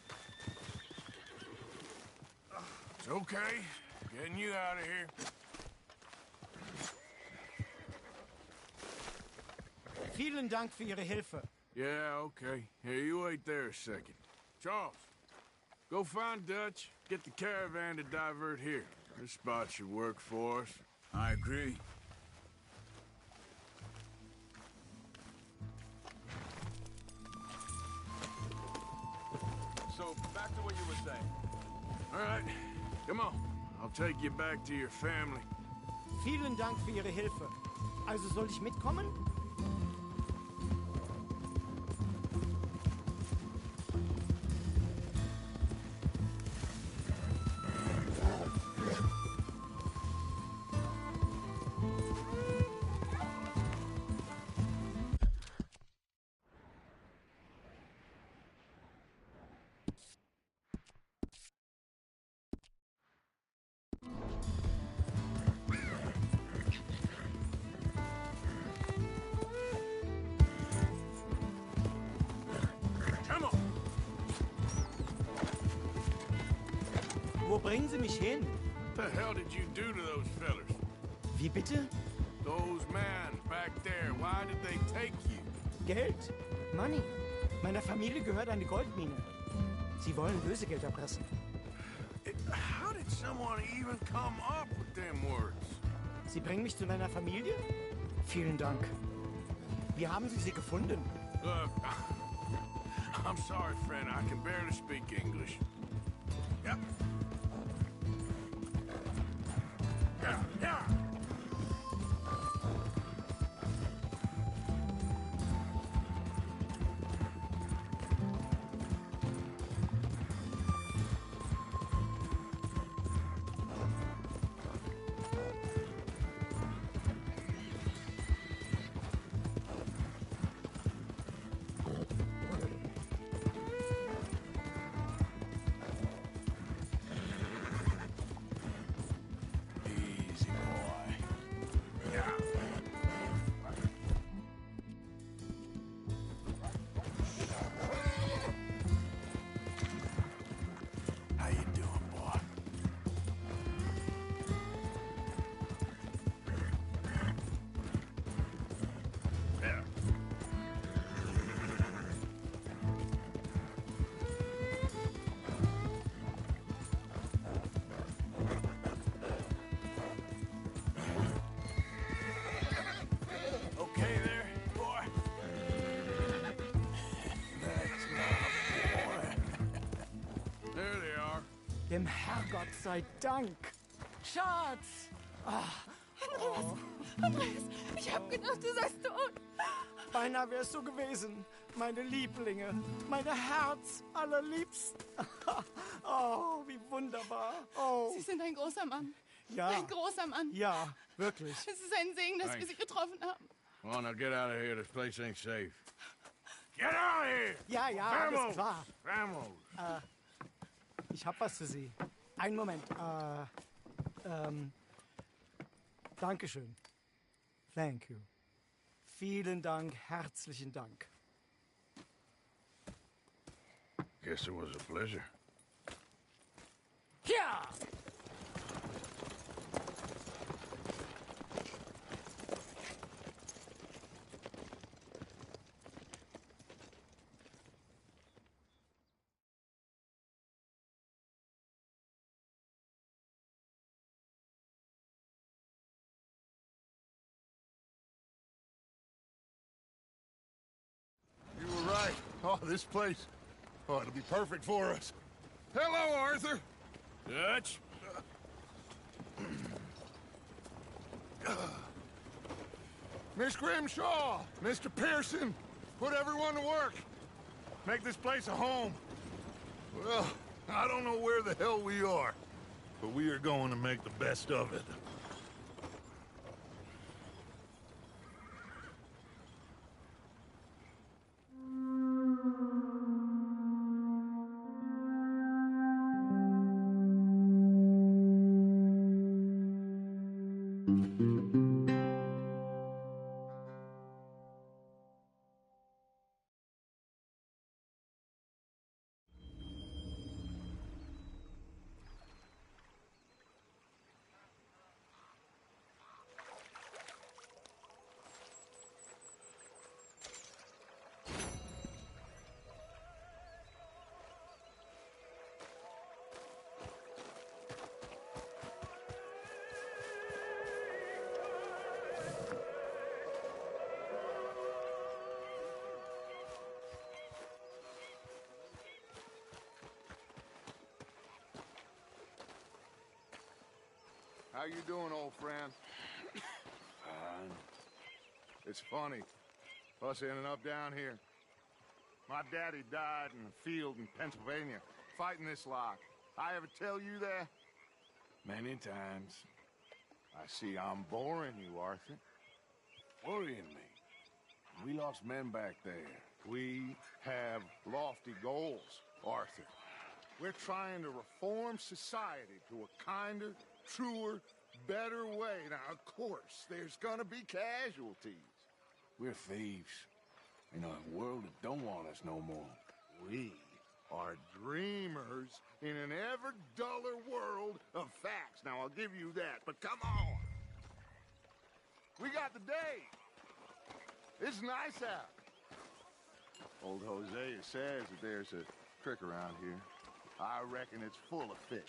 It's okay. Getting you out of here. Vielen Dank für Ihre Hilfe. Yeah, okay. Here, you wait there a second. Charles, go find Dutch. Get the caravan to divert here. This spot should work for us. I agree. So, back to what you were saying. All right, come on. I'll take you back to your family. Vielen Dank für Ihre Hilfe. Also soll ich mitkommen? Wo bringen Sie mich hin? What the hell did you do to those fellers? Wie bitte? Those men back there, why did they take you? Geld. Money. Meiner Familie gehört eine Goldmine. Sie wollen Lösegeld erpressen. How did someone even come up with them words? Sie bringen mich zu meiner Familie? Vielen Dank. Wie haben Sie sie gefunden? Look, I'm sorry, friend. I can barely speak English. Yep. Yeah, yeah. Dem Herrgott sei Dank. Schatz! Andreas, Andreas, ich hab gedacht, du seist tot. Beinahe wär's so gewesen. Meine Lieblinge, meine Herz allerliebsten. Oh, wie wunderbar. Oh. Sie sind ein großer Mann. Ja. Ein großer Mann. Ja, wirklich. Es ist ein Segen, dass wir Sie getroffen haben. Well, now get out of here. This place ain't safe. Get out of here! Ja, ja, Vamos! alles klar. Vamos! Ich hab was für Sie. Einen Moment. Dankeschön. Thank you. Vielen Dank, herzlichen Dank. Guess it was a pleasure. Ja! You were right. Oh, this place. Oh, it'll be perfect for us. Hello, Arthur. Dutch? Miss Grimshaw, Mr. Pearson, put everyone to work. Make this place a home. Well, I don't know where the hell we are, but we are going to make the best of it. How you doing, old friend? Fine. It's funny, us ending up down here. My daddy died in a field in Pennsylvania, fighting this lot. I ever tell you that? Many times. I see I'm boring you, Arthur. Worrying me. We lost men back there. We have lofty goals, Arthur. We're trying to reform society to a kinder, truer, better way. Now, of course, there's gonna be casualties. We're thieves. In a world that don't want us no more. We are dreamers in an ever duller world of facts. Now, I'll give you that, but come on. We got the day. It's nice out. Old Hosea says that there's a trick around here. I reckon it's full of fit.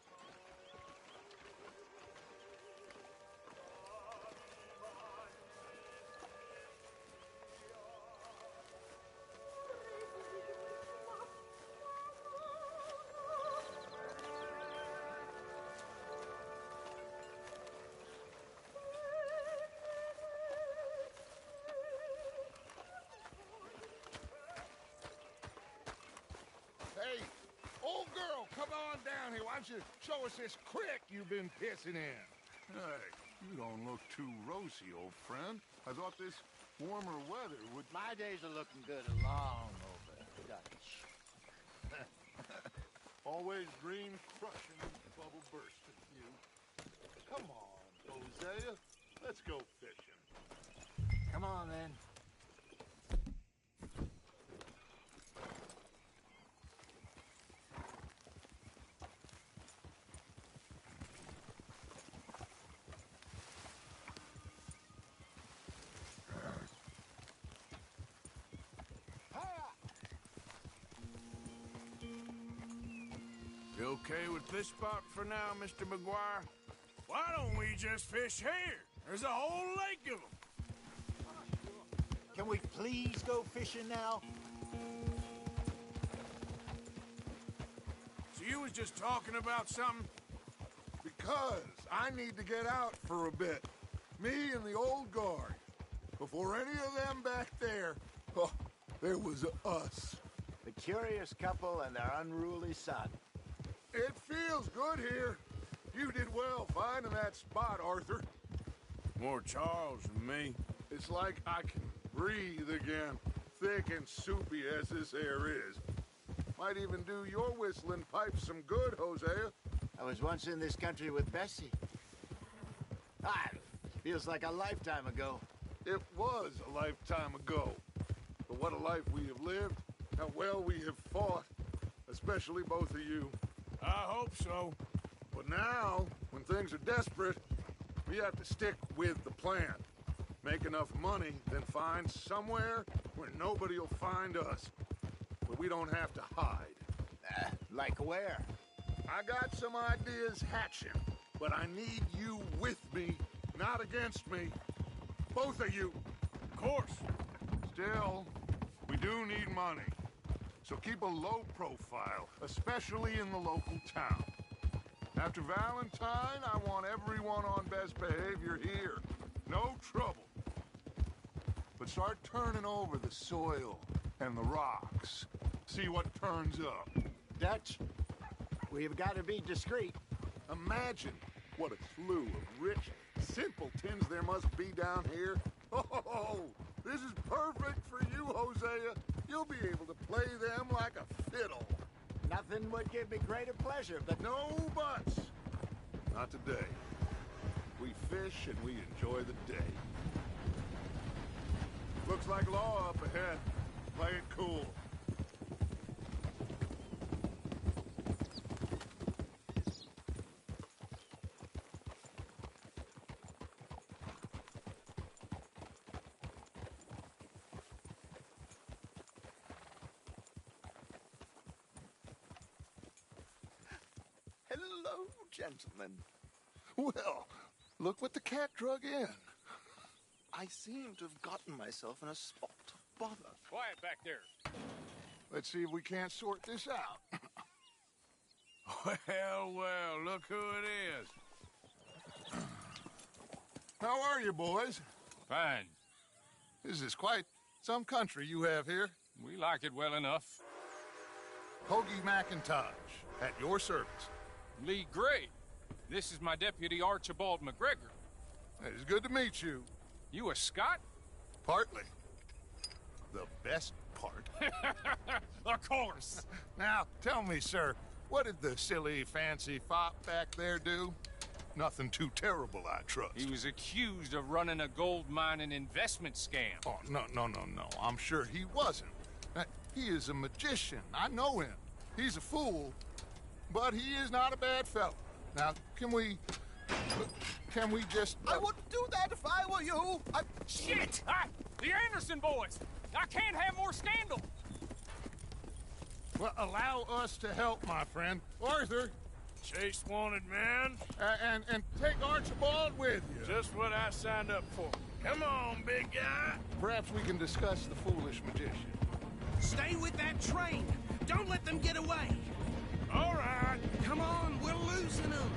Hey, old girl, come on down here. Why don't you show us this creek you've been pissing in? Hey, you don't look too rosy, old friend. I thought this warmer weather would... My days are looking good along over, Dutch. Always green crushing, bubble bursting, you. Come on, Hosea. Let's go fishing. Come on, then. You okay with this spot for now, Mr. McGuire? Why don't we just fish here? There's a whole lake of them. Can we please go fishing now? So you was just talking about something? Because I need to get out for a bit. Me and the old guard. Before any of them back there, oh, there was us. The curious couple and their unruly son. It feels good here. You did well finding that spot, Arthur. More Charles than me. It's like I can breathe again, thick and soupy as this air is. Might even do your whistling pipes some good, Hosea. I was once in this country with Bessie. Feels like a lifetime ago. It was a lifetime ago. But what a life we have lived. How well we have fought. Especially both of you. I hope so. But now, when things are desperate, we have to stick with the plan. Make enough money, then find somewhere where nobody will find us. Where we don't have to hide. Like where? I got some ideas hatching, but I need you with me, not against me. Both of you. Of course. Still, we do need money. So keep a low profile, especially in the local town. After Valentine, I want everyone on best behavior here. No trouble. But start turning over the soil and the rocks. See what turns up. Dutch, we've got to be discreet. Imagine what a slew of rich simpletons there must be down here. Oh, this is perfect for you, Hosea. You'll be able to play them like a fiddle. Nothing would give me greater pleasure, but... No buts. Not today. We fish and we enjoy the day. Looks like law up ahead. Play it cool. Hello, gentlemen. Well, look what the cat drug in. I seem to have gotten myself in a spot of bother. Quiet back there. Let's see if we can't sort this out. Well, look who it is. How are you, boys? Fine. This is quite some country you have here. We like it well enough. Hoagie McIntosh, at your service. Lee Gray. This is my deputy, Archibald McGregor. It's good to meet you. You a Scot? Partly. The best part. Of course. Now, tell me, sir, what did the silly, fancy fop back there do? Nothing too terrible, I trust. He was accused of running a gold mining investment scam. Oh, no. I'm sure he wasn't. He is a magician. I know him. He's a fool, but he is not a bad fellow. Now, can we just... I wouldn't do that if I were you. Shit! The Anderson boys! I can't have more scandal! Well, allow us to help, my friend. Arthur! Chase wanted man. And take Archibald with you. Just what I signed up for. Come on, big guy. Perhaps we can discuss the foolish magician. Stay with that train. Don't let them get away. All right. Come on, we're losing them.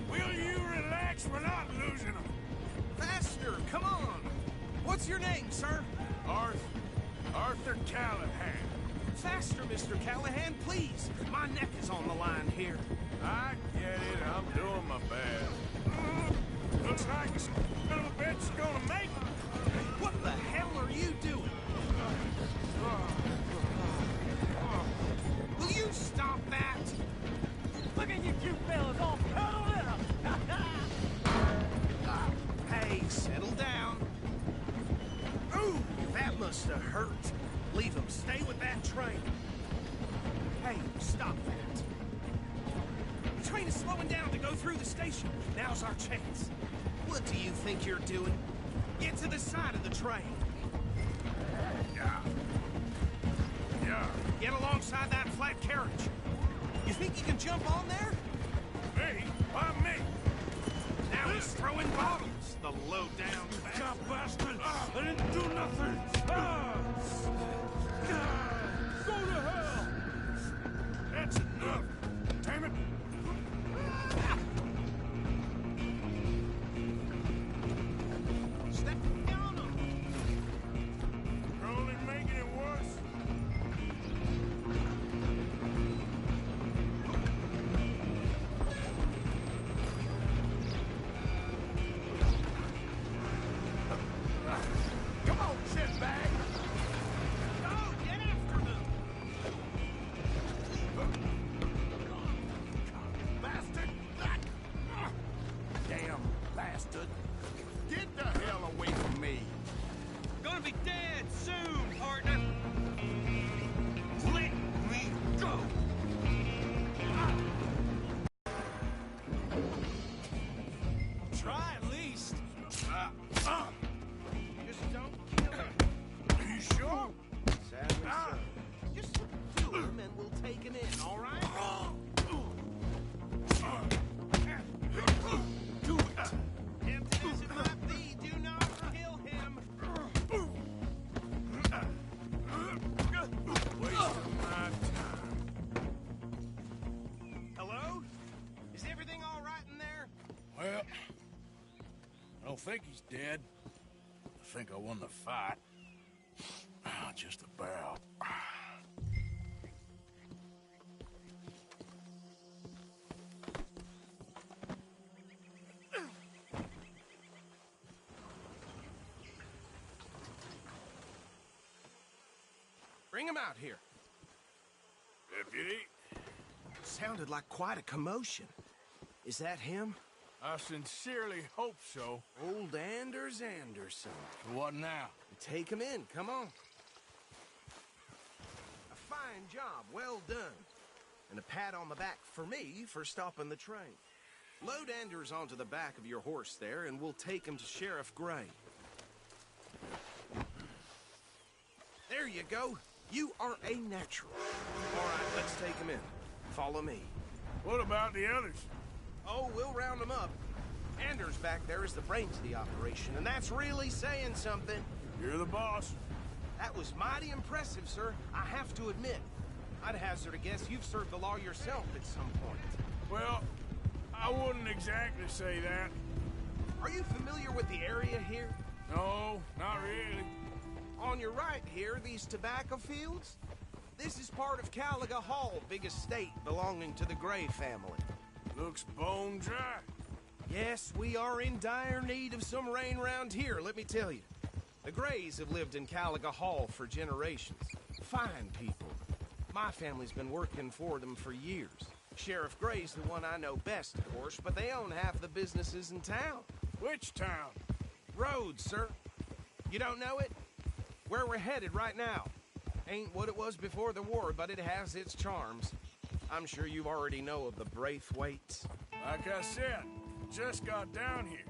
Will you relax? We're not losing them. Faster, come on. What's your name, sir? Arthur Callahan. Faster, Mr. Callahan, please. My neck is on the line here. I get it. I'm doing my best. Looks like this little bit's gonna make it. What the hell are you doing? Will you stop that? Look at you two fellas all cuddled up. Hey, settle down. Ooh, that must have hurt. Leave him. Stay with that train. Hey, stop that. The train is slowing down to go through the station. Now's our chance. What do you think you're doing? Get to the side of the train. Yeah. Get alongside that flat carriage. You think you can jump on there? Me? Why me? Now he's throwing bottles. The low-down God bastard! I didn't do nothing! Go to hell! That's enough! Damn it! Step on him! bastard! Get the hell away from me! Gonna be dead soon, partner! Let me go! Try at least. Just don't kill him. You sure? Sadly, so. Just subdue him and we'll take him in, all right? Tempted as it might be, do not kill him. Wasting my time. Hello? Is everything all right in there? Well, I don't think he's dead. I think I won the fight. Just about. Bring him out here. Deputy? Sounded like quite a commotion. Is that him? I sincerely hope so. Old Anders Anderson. What now? Take him in, come on. A fine job, well done. And a pat on the back for me for stopping the train. Load Anders onto the back of your horse there, and we'll take him to Sheriff Gray. There you go. You are a natural. All right, let's take him in. Follow me. What about the others? Oh, we'll round them up. Anders back there is the brains of the operation, and that's really saying something. You're the boss. That was mighty impressive, sir. I have to admit. I'd hazard a guess you've served the law yourself at some point. Well, I wouldn't exactly say that. Are you familiar with the area here? No, not really. On your right here, these tobacco fields? This is part of Caliga Hall, big estate belonging to the Gray family. Looks bone dry. Yes, we are in dire need of some rain round here, let me tell you. The Grays have lived in Caliga Hall for generations. Fine people. My family's been working for them for years. Sheriff Gray's the one I know best, of course, but they own half the businesses in town. Which town? Rhodes, sir. You don't know it? Where we're headed right now. Ain't what it was before the war, but it has its charms. I'm sure you already know of the Braithwaites. Like I said, just got down here.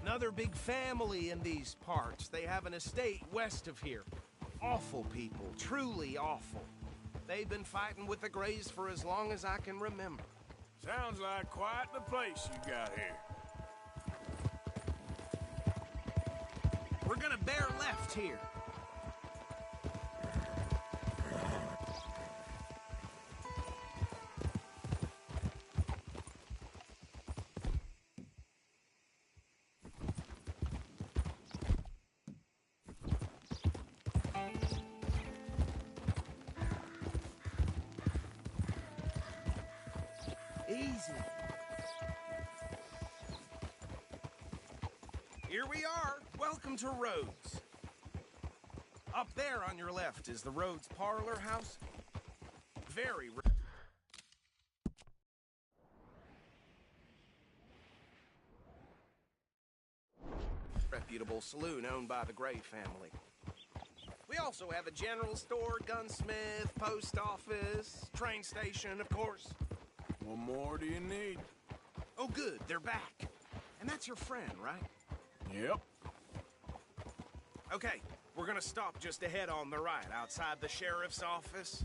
Another big family in these parts. They have an estate west of here. Awful people, truly awful. They've been fighting with the Grays for as long as I can remember. Sounds like quite the place you got here. We're gonna bear left here. Easy. Here we are. Welcome to Rhodes. Up there on your left is the Rhodes Parlor House. Very reputable saloon owned by the Gray family. We also have a general store, gunsmith, post office, train station, of course. What more do you need? Oh, good, they're back. And that's your friend, right? Yep. Okay, we're gonna stop just ahead on the right, outside the sheriff's office.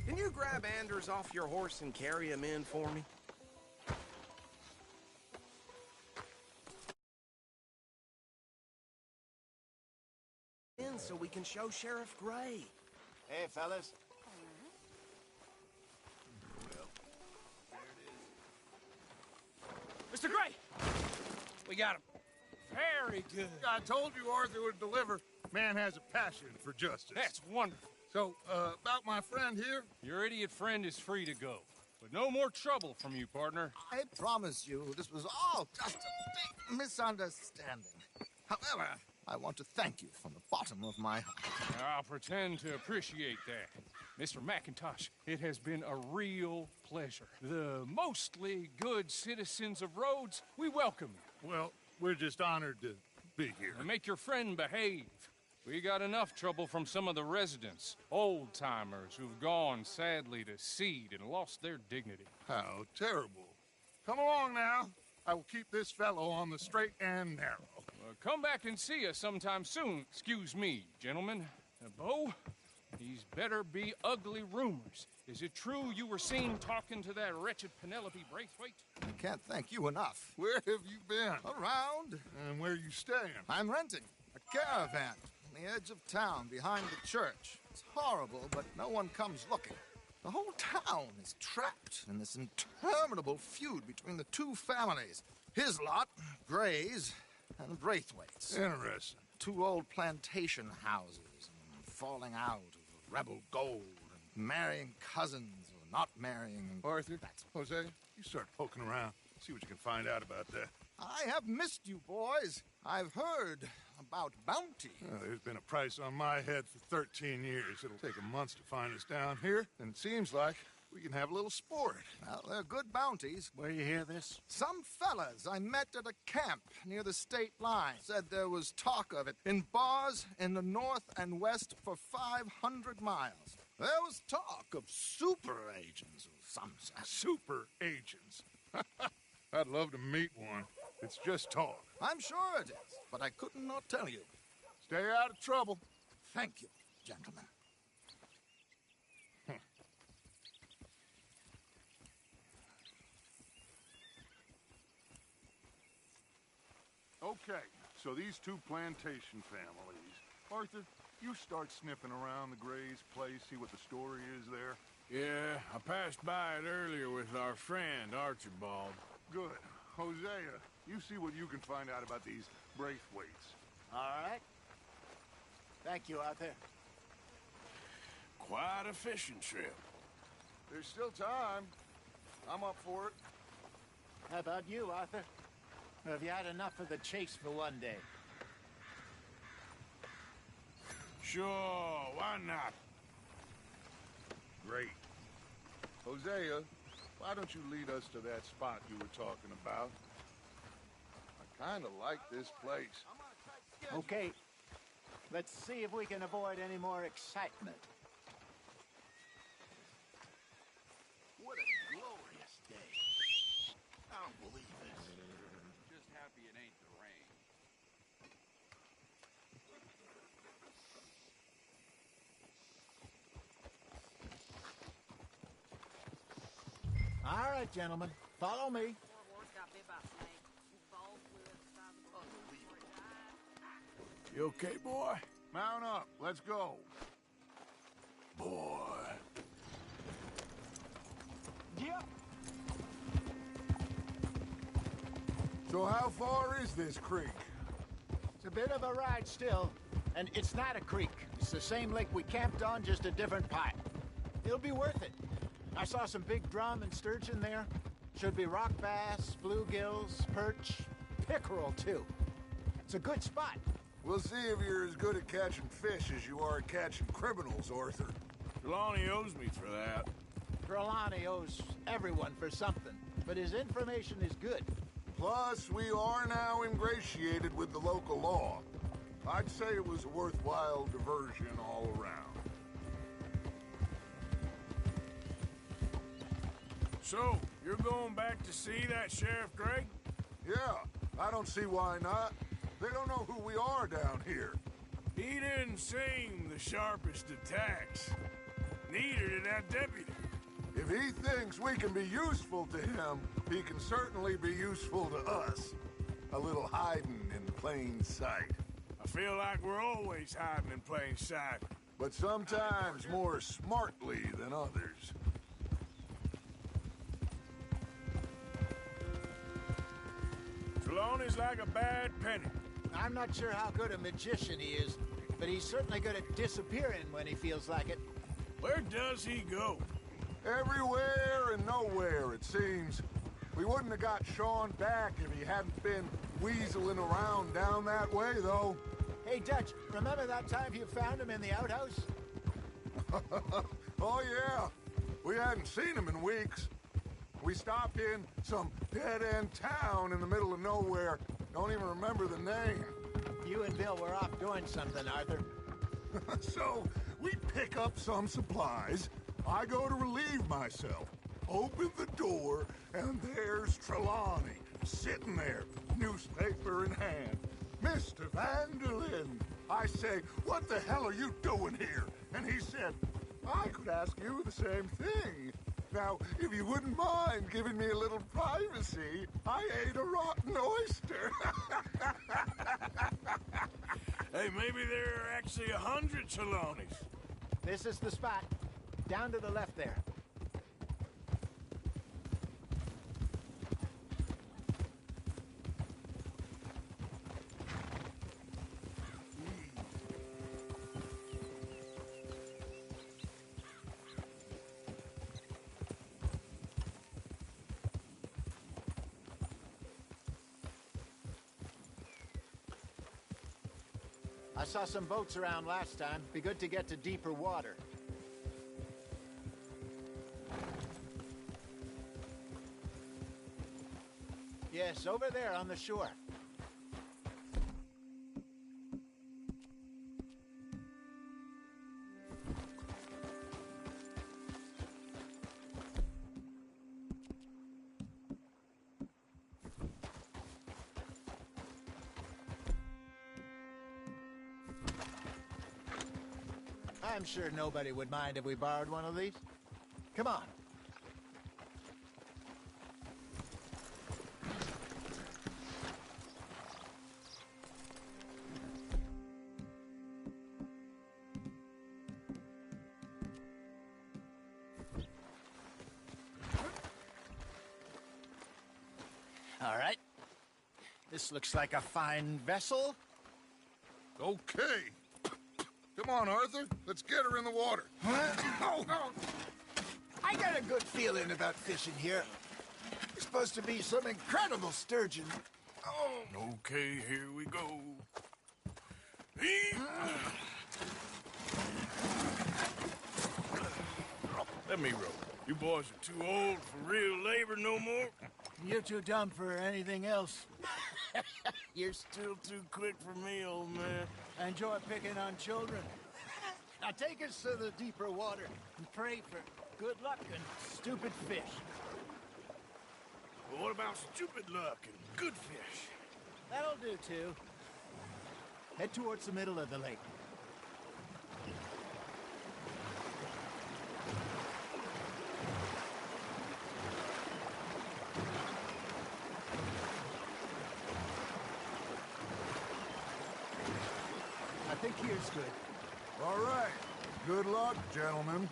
Can you grab Anders off your horse and carry him in for me? In so we can show Sheriff Gray. Hey, fellas. Mr. Gray! We got him. Very good. I told you Arthur would deliver. Man has a passion for justice. That's wonderful. So, about my friend here? Your idiot friend is free to go. But no more trouble from you, partner. I promise you, this was all just a big misunderstanding. However, I want to thank you from the bottom of my heart. I'll pretend to appreciate that. Mr. McIntosh, it has been a real pleasure. The mostly good citizens of Rhodes, we welcome you. Well, We're just honored to be here. Now make your friend behave. We got enough trouble from some of the residents, old-timers who've gone, sadly, to seed and lost their dignity. How terrible. Come along now. I will keep this fellow on the straight and narrow. Come back and see us sometime soon. Excuse me, gentlemen. Bo, these better be ugly rumors. Is it true you were seen talking to that wretched Penelope Braithwaite? I can't thank you enough. Where have you been? Around. And where are you staying? I'm renting a caravan on the edge of town behind the church. It's horrible, but no one comes looking. The whole town is trapped in this interminable feud between the two families. His lot, Gray's, and Braithwaite's. Interesting. Two old plantation houses, and falling out of rebel gold, and marrying cousins or not marrying. Arthur, Jose, you start poking around. See what you can find out about that. I have missed you, boys. I've heard about bounty. Well, there's been a price on my head for 13 years. It'll take a month to find us down here, and it seems like we can have a little sport. Well, they're good bounties. Where you hear this? Some fellas I met at a camp near the state line said there was talk of it in bars in the north and west for 500 miles. There was talk of super agents of some sort. Super agents? I'd love to meet one. It's just talk. I'm sure it is, but I could not tell you. Stay out of trouble. Thank you, gentlemen. Okay, so these two plantation families. Arthur, you start sniffing around the Gray's place, see what the story is there. Yeah, I passed by it earlier with our friend, Archibald. Good. Hosea, you see what you can find out about these Braithwaites. All right. Thank you, Arthur. Quite a fishing trip. There's still time. I'm up for it. How about you, Arthur? Or have you had enough of the chase for one day? Sure, why not? Great. Hosea, why don't you lead us to that spot you were talking about? I kind of like this place. Okay. Let's see if we can avoid any more excitement. What a glorious day. I don't believe it. Just happy it ain't the rain. All right, gentlemen. Follow me. You okay, boy? Mount up. Let's go. Boy. Yep. So how far is this creek? It's a bit of a ride still. And it's not a creek. It's the same lake we camped on, just a different pipe. It'll be worth it. I saw some big drum and sturgeon there. Should be rock bass, bluegills, perch, pickerel, too. It's a good spot. We'll see if you're as good at catching fish as you are at catching criminals, Arthur. Trelawney owes me for that. Trelawney owes everyone for something, but his information is good. Plus, we are now ingratiated with the local law. I'd say it was a worthwhile diversion all around. So, you're going back to see that Sheriff Gray? Yeah, I don't see why not. They don't know who we are down here. He didn't seem the sharpest attacks. Neither did that deputy. If he thinks we can be useful to him, he can certainly be useful to us. A little hiding in plain sight. I feel like we're always hiding in plain sight. But sometimes more smartly than others. Trelawney's like a bad penny. I'm not sure how good a magician he is, but he's certainly good at disappearing when he feels like it. Where does he go? Everywhere and nowhere, it seems. We wouldn't have got Sean back if he hadn't been weaseling around down that way, though. Hey, Dutch, remember that time you found him in the outhouse? Oh, yeah. We hadn't seen him in weeks. We stopped in some dead-end town in the middle of nowhere. Don't don't even remember the name. You and Bill were off doing something, Arthur. So, we pick up some supplies. I go to relieve myself. Open the door, and there's Trelawney, sitting there, newspaper in hand. Mr. Vanderlyn. I say, what the hell are you doing here? And he said, I could ask you the same thing. Now, if you wouldn't mind giving me a little privacy, I ate a rotten oyster. Hey, maybe there are actually 100 Trelawneys. This is the spot. Down to the left there. I saw some boats around last time. Be good to get to deeper water. Yes, over there on the shore. I'm sure nobody would mind if we borrowed one of these. Come on. All right. This looks like a fine vessel. Okay. Come on, Arthur. Let's get her in the water. Oh. I got a good feeling about fishing here. There's supposed to be some incredible sturgeon. Oh. Okay, here we go. Let me row. You boys are too old for real labor no more. You're too dumb for anything else. You're still too quick for me, old man. I enjoy picking on children. Now take us to the deeper water and pray for good luck and stupid fish. Well, what about stupid luck and good fish? That'll do, too. Head towards the middle of the lake. I think here's good. All right. Good luck, gentlemen.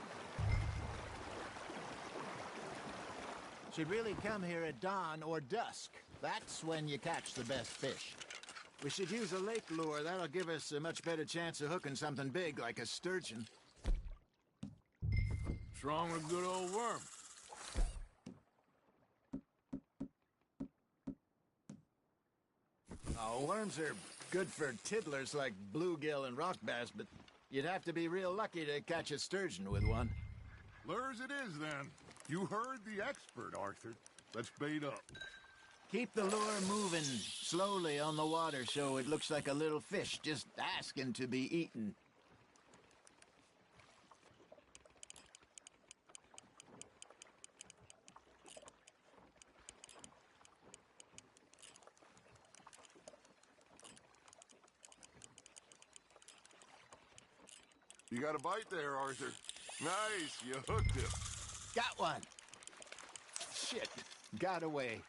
Should really come here at dawn or dusk. That's when you catch the best fish. We should use a lake lure. That'll give us a much better chance of hooking something big like a sturgeon. What's wrong with a good old worm? Oh, worms are good for tiddlers like bluegill and rock bass, but you'd have to be real lucky to catch a sturgeon with one. Lures it is, then. You heard the expert, Arthur. Let's bait up. Keep the lure moving slowly on the water so it looks like a little fish just asking to be eaten. You got a bite there, Arthur. Nice, you hooked him. Got one. Shit, got away.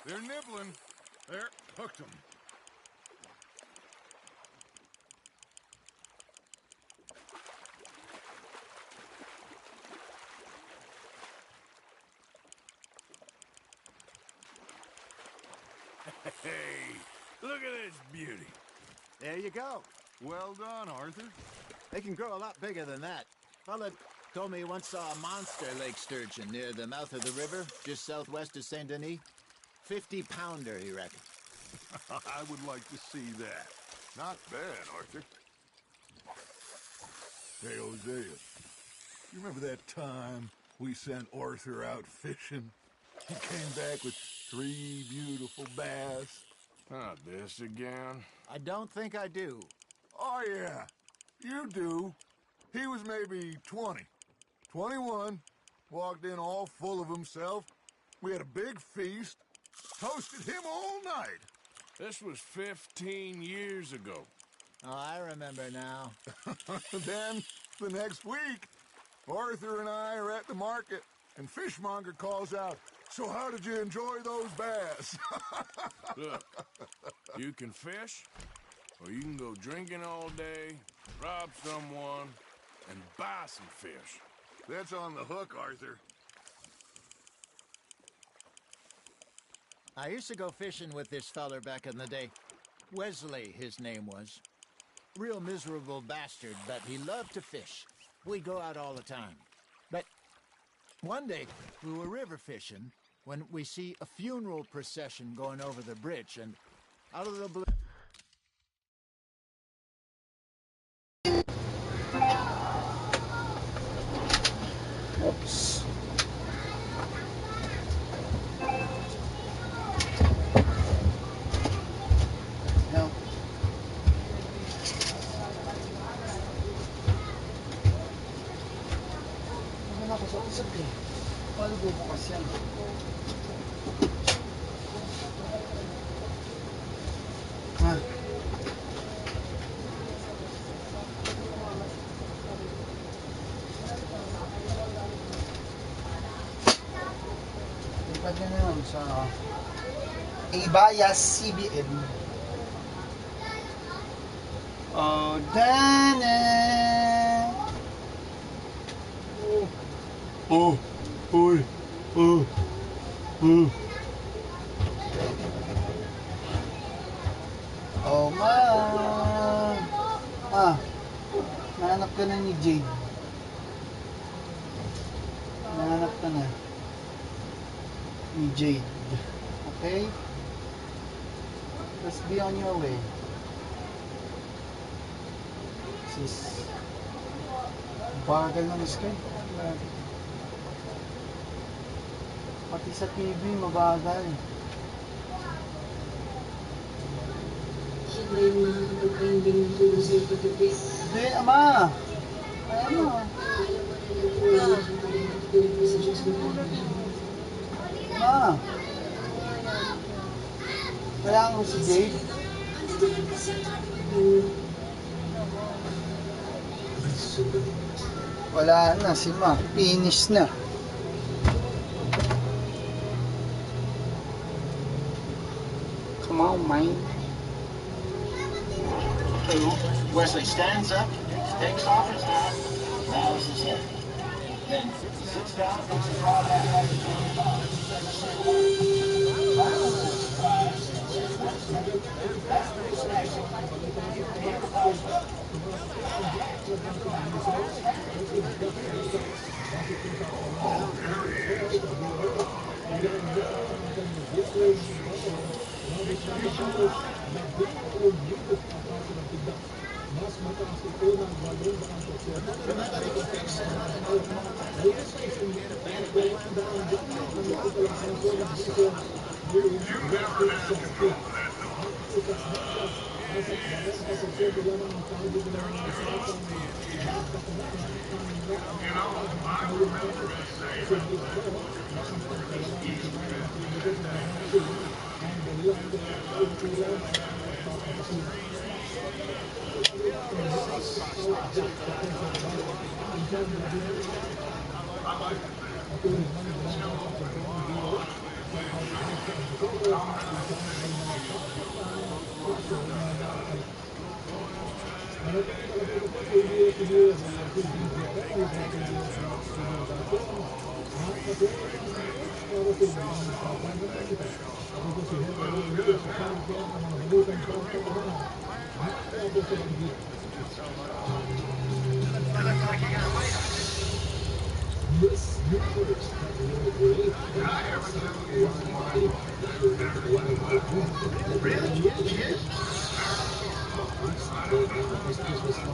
They're nibbling. There, hooked them. Hey, look at this beauty. There you go. Well done, Arthur. They can grow a lot bigger than that. Fella told me he once saw a monster lake sturgeon near the mouth of the river, just southwest of Saint Denis. 50-pounder, he reckoned. I would like to see that. Not bad, Arthur. Hey, Hosea, you remember that time we sent Arthur out fishing? He came back with 3 beautiful bass. Not this again. I don't think I do. Oh, yeah, you do. He was maybe 20, 21, walked in all full of himself. We had a big feast, toasted him all night. This was 15 years ago. Oh, I remember now. Then, the next week, Arthur and I are at the market, and Fishmonger calls out, "So how did you enjoy those bass?" Look, you can fish, or you can go drinking all day, rob someone, and buy some fish. That's on the hook, Arthur. I used to go fishing with this feller back in the day. Wesley, his name was. Real miserable bastard, but he loved to fish. We'd go out all the time. But one day, we were river fishing when we see a funeral procession going over the bridge, and out of the blue... Oops. No. Ano na ako sa isip eh? Paano bubukas yan? Ha? Ipad niya na yun sa Ibayas CBN. Oh, Dana! Oh, uy, Oh, ma! Nahanap ka na ni Jade. Nahanap ka na ni Jade. Okay? Just be on your way. Sis. Bagal ng sky. Pati sa TV, mabagal. Hindi, ama. Ayan mo. Ma. Kaya ako si Jade. Wala na si Ma. Finish na. Come on, man. Wesley stands up, takes off his hat, bows his head. Then sits down, takes a broad hat mas mataas ito ng walong daang porsyento. Really? I hope so.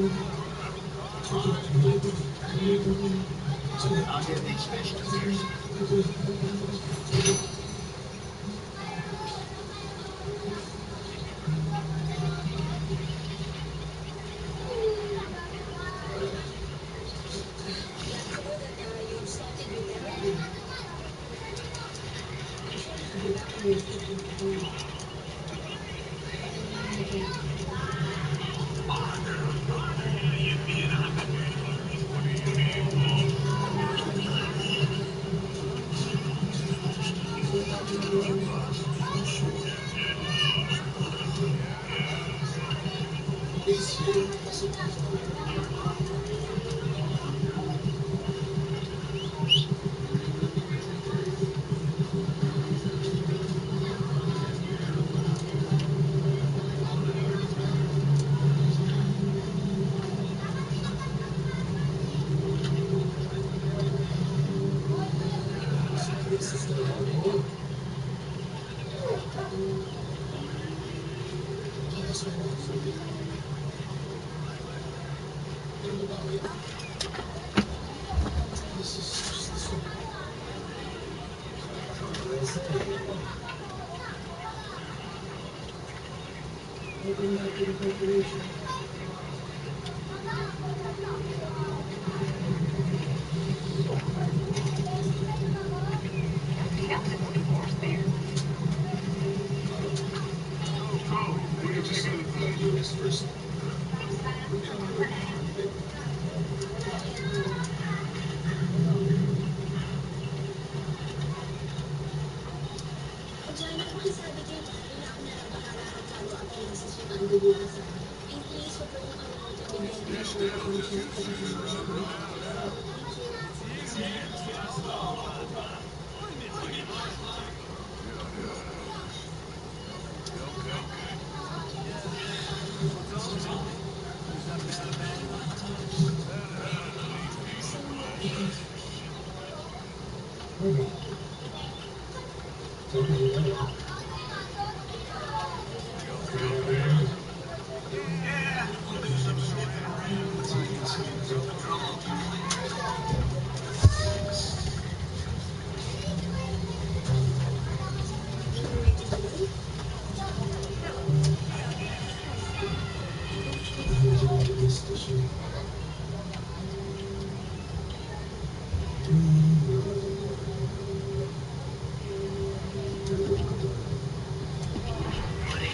I'll get these fish to Pearson.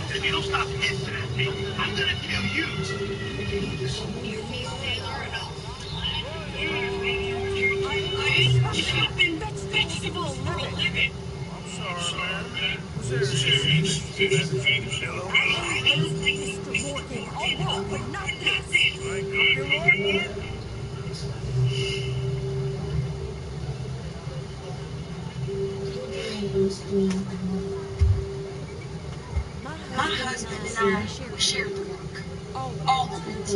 If you don't stop hissing at me, I'm gonna kill you. Chopping vegetables for a living. I'm sorry, man. Who's there? Mr. Morgan, I'll walk, but not this. All right, come here, Lord. My husband and I share the work. All of it.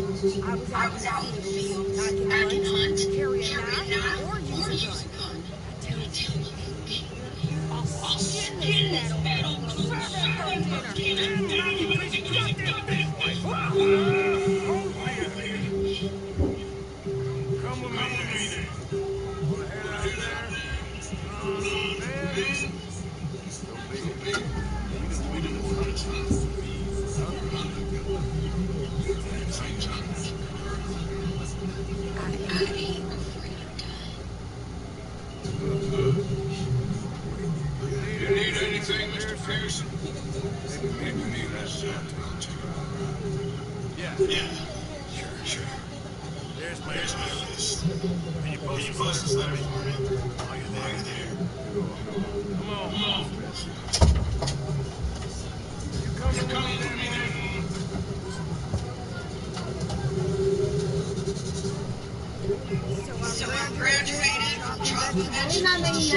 I was out in the field. I can hunt, carry a knife, or use a gun. I'll skin this fat old motherfucker for dinner. Come with me. We'll head out You need anything, Mr. Pearson? Maybe you need us. Yeah. Sure. There's my list. Can you post this letter for me? Are you there? Come on. You coming with me then? So I graduated from chocolate vegetables.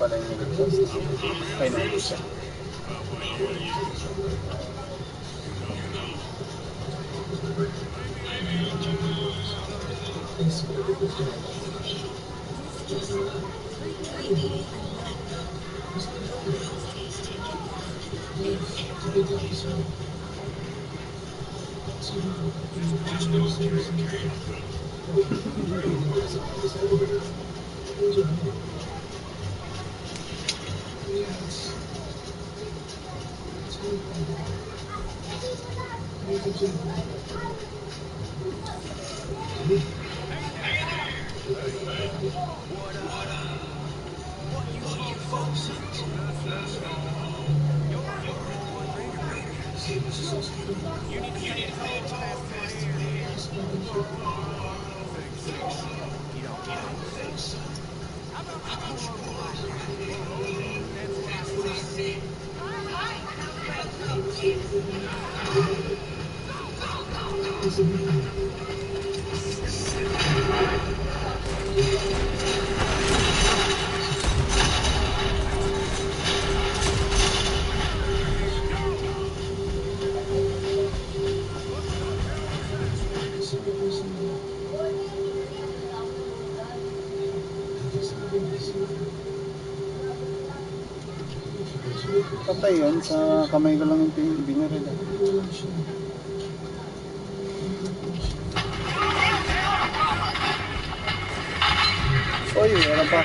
pala yung nag-exhaust. Ay, naubos siya. Patay yun, sa kamay ko lang yung binaril. Oy, wala pa.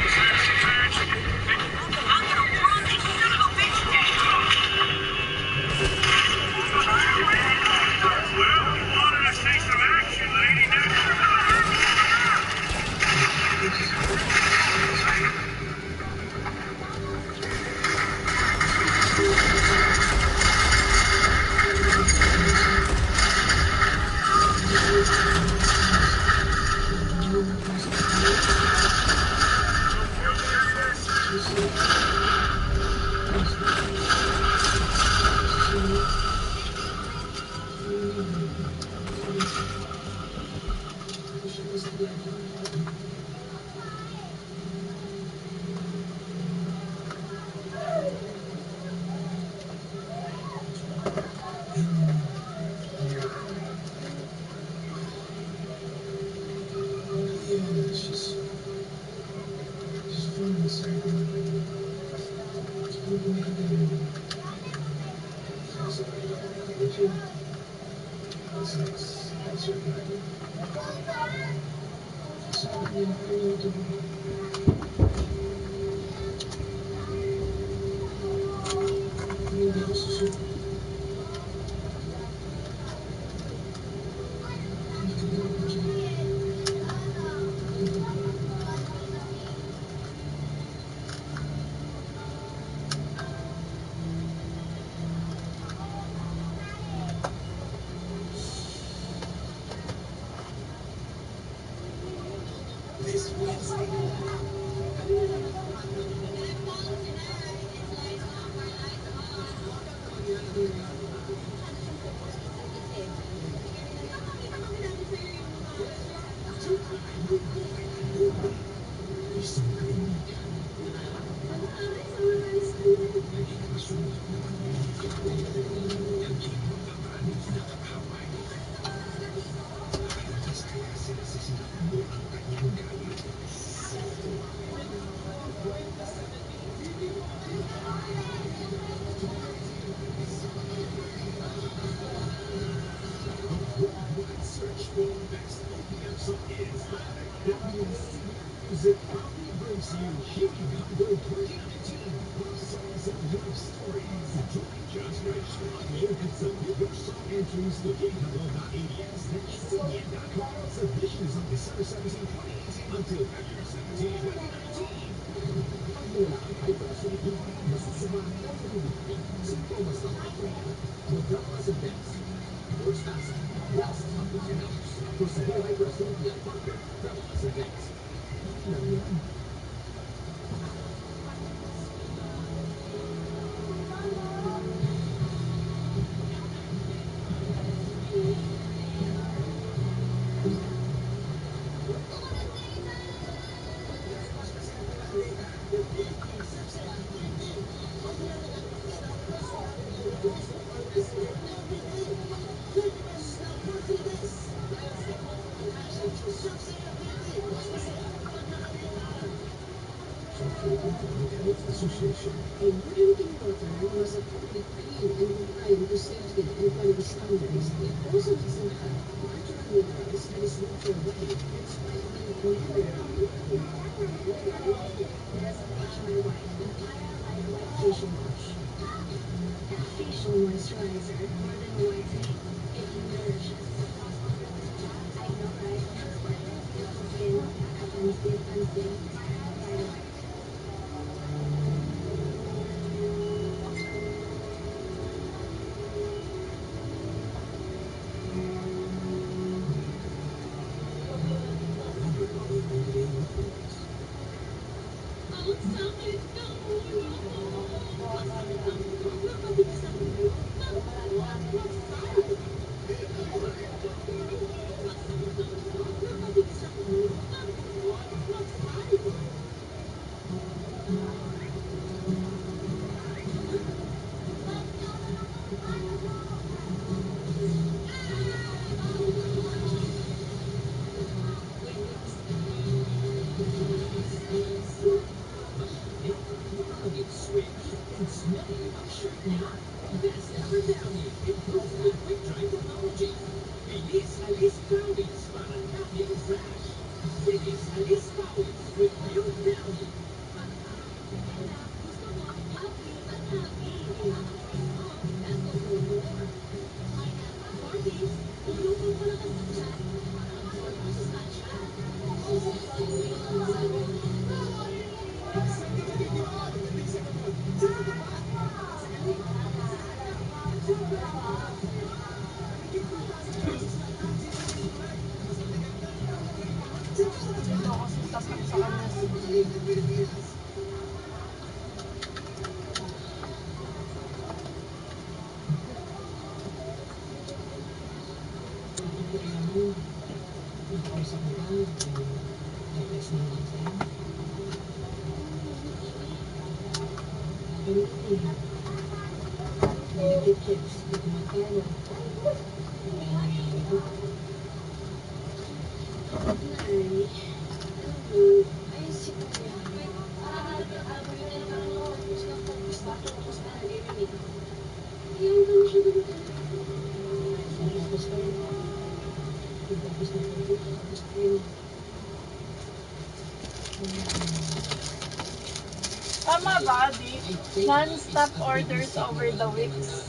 Tama ba, Di? Non-stop orders over the weeks.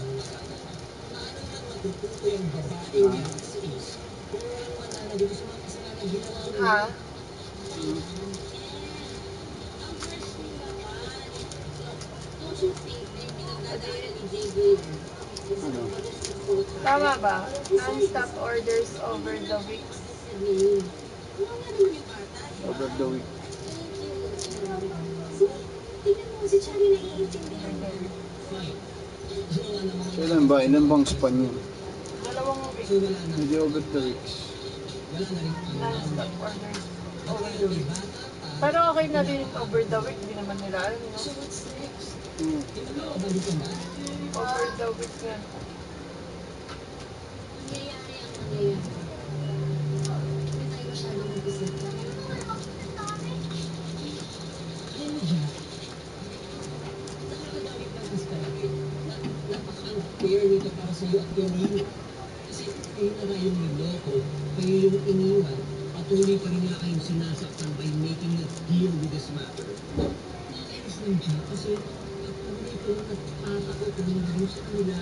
Ha? Tama ba? Non-stop orders over the weeks. Over the week. Kailan ba? Ilan bang span yun? Dalawang weeks. Hindi over the weeks. Non-stop orders over the weeks. Pero okay na rin over the week. Hindi naman nila alam, no? Over the week yan. Fair nito para sa iyo at yung nino. Kasi kayo na nga yung niloko, kayo yung iniwan, patuloy pa rin nila kayong sinasaktan by making a deal with this matter. Nakakainis lang dyan kasi patuloy pa rin nagtatakot ng mga sa kanila.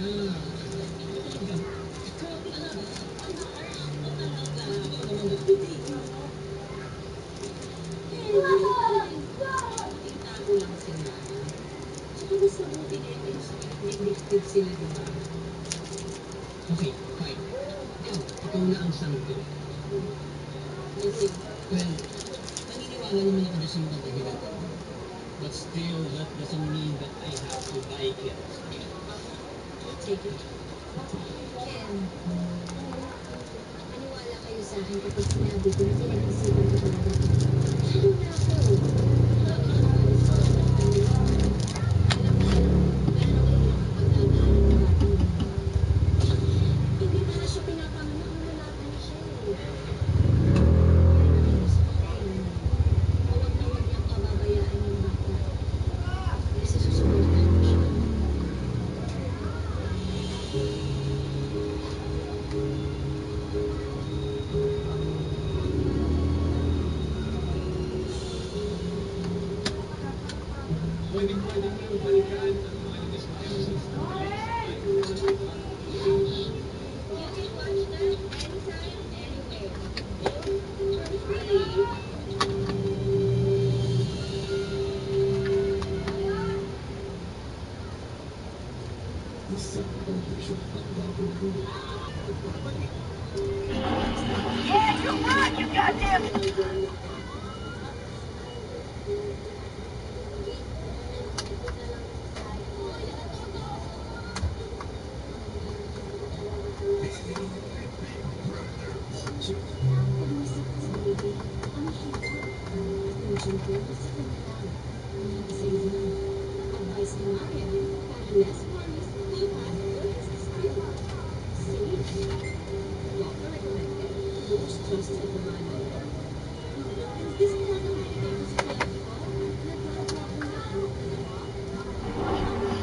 Sila diba? Okay, fine. Now, ikaw na ang sangko. Well, naniniwala naman ako sa mga dahilan. But still, that doesn't mean that I have to buy kills. I'll take it. Ken, maniwala kayo sa akin kapag sinabi ko na pinag-isipan ko talaga. Ano na ako? Yeah, you're right, you goddamn...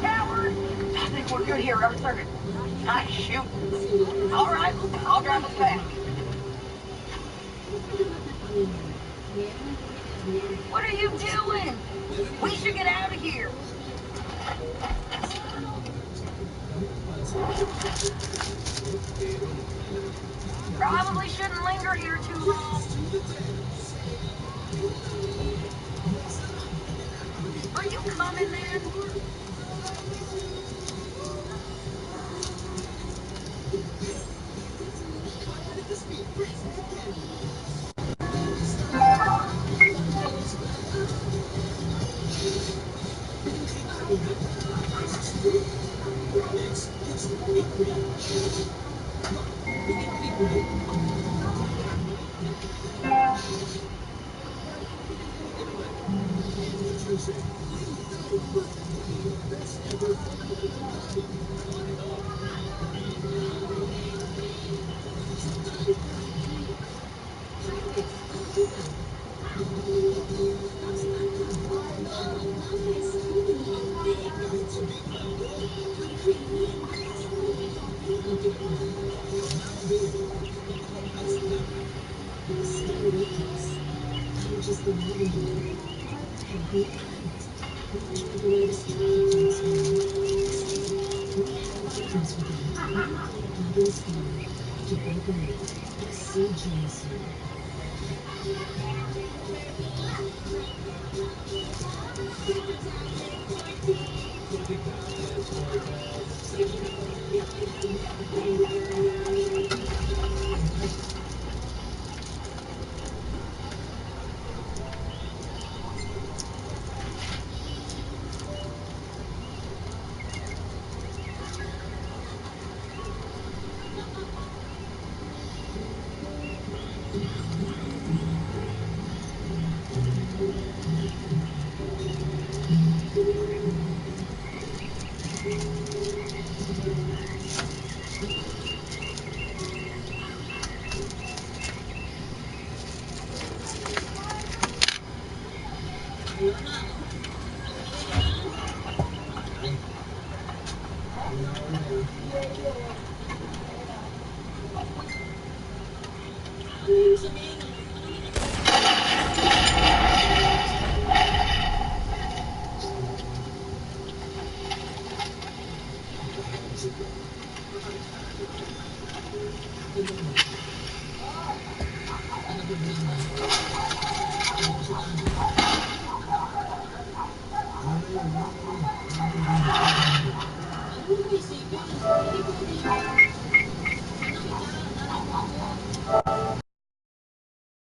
Coward! I think we're good here, Arthur. Nice shooting. All right, I'll drive us back. What are you doing? We should get out of here. Probably shouldn't linger here too long. Are you coming, man?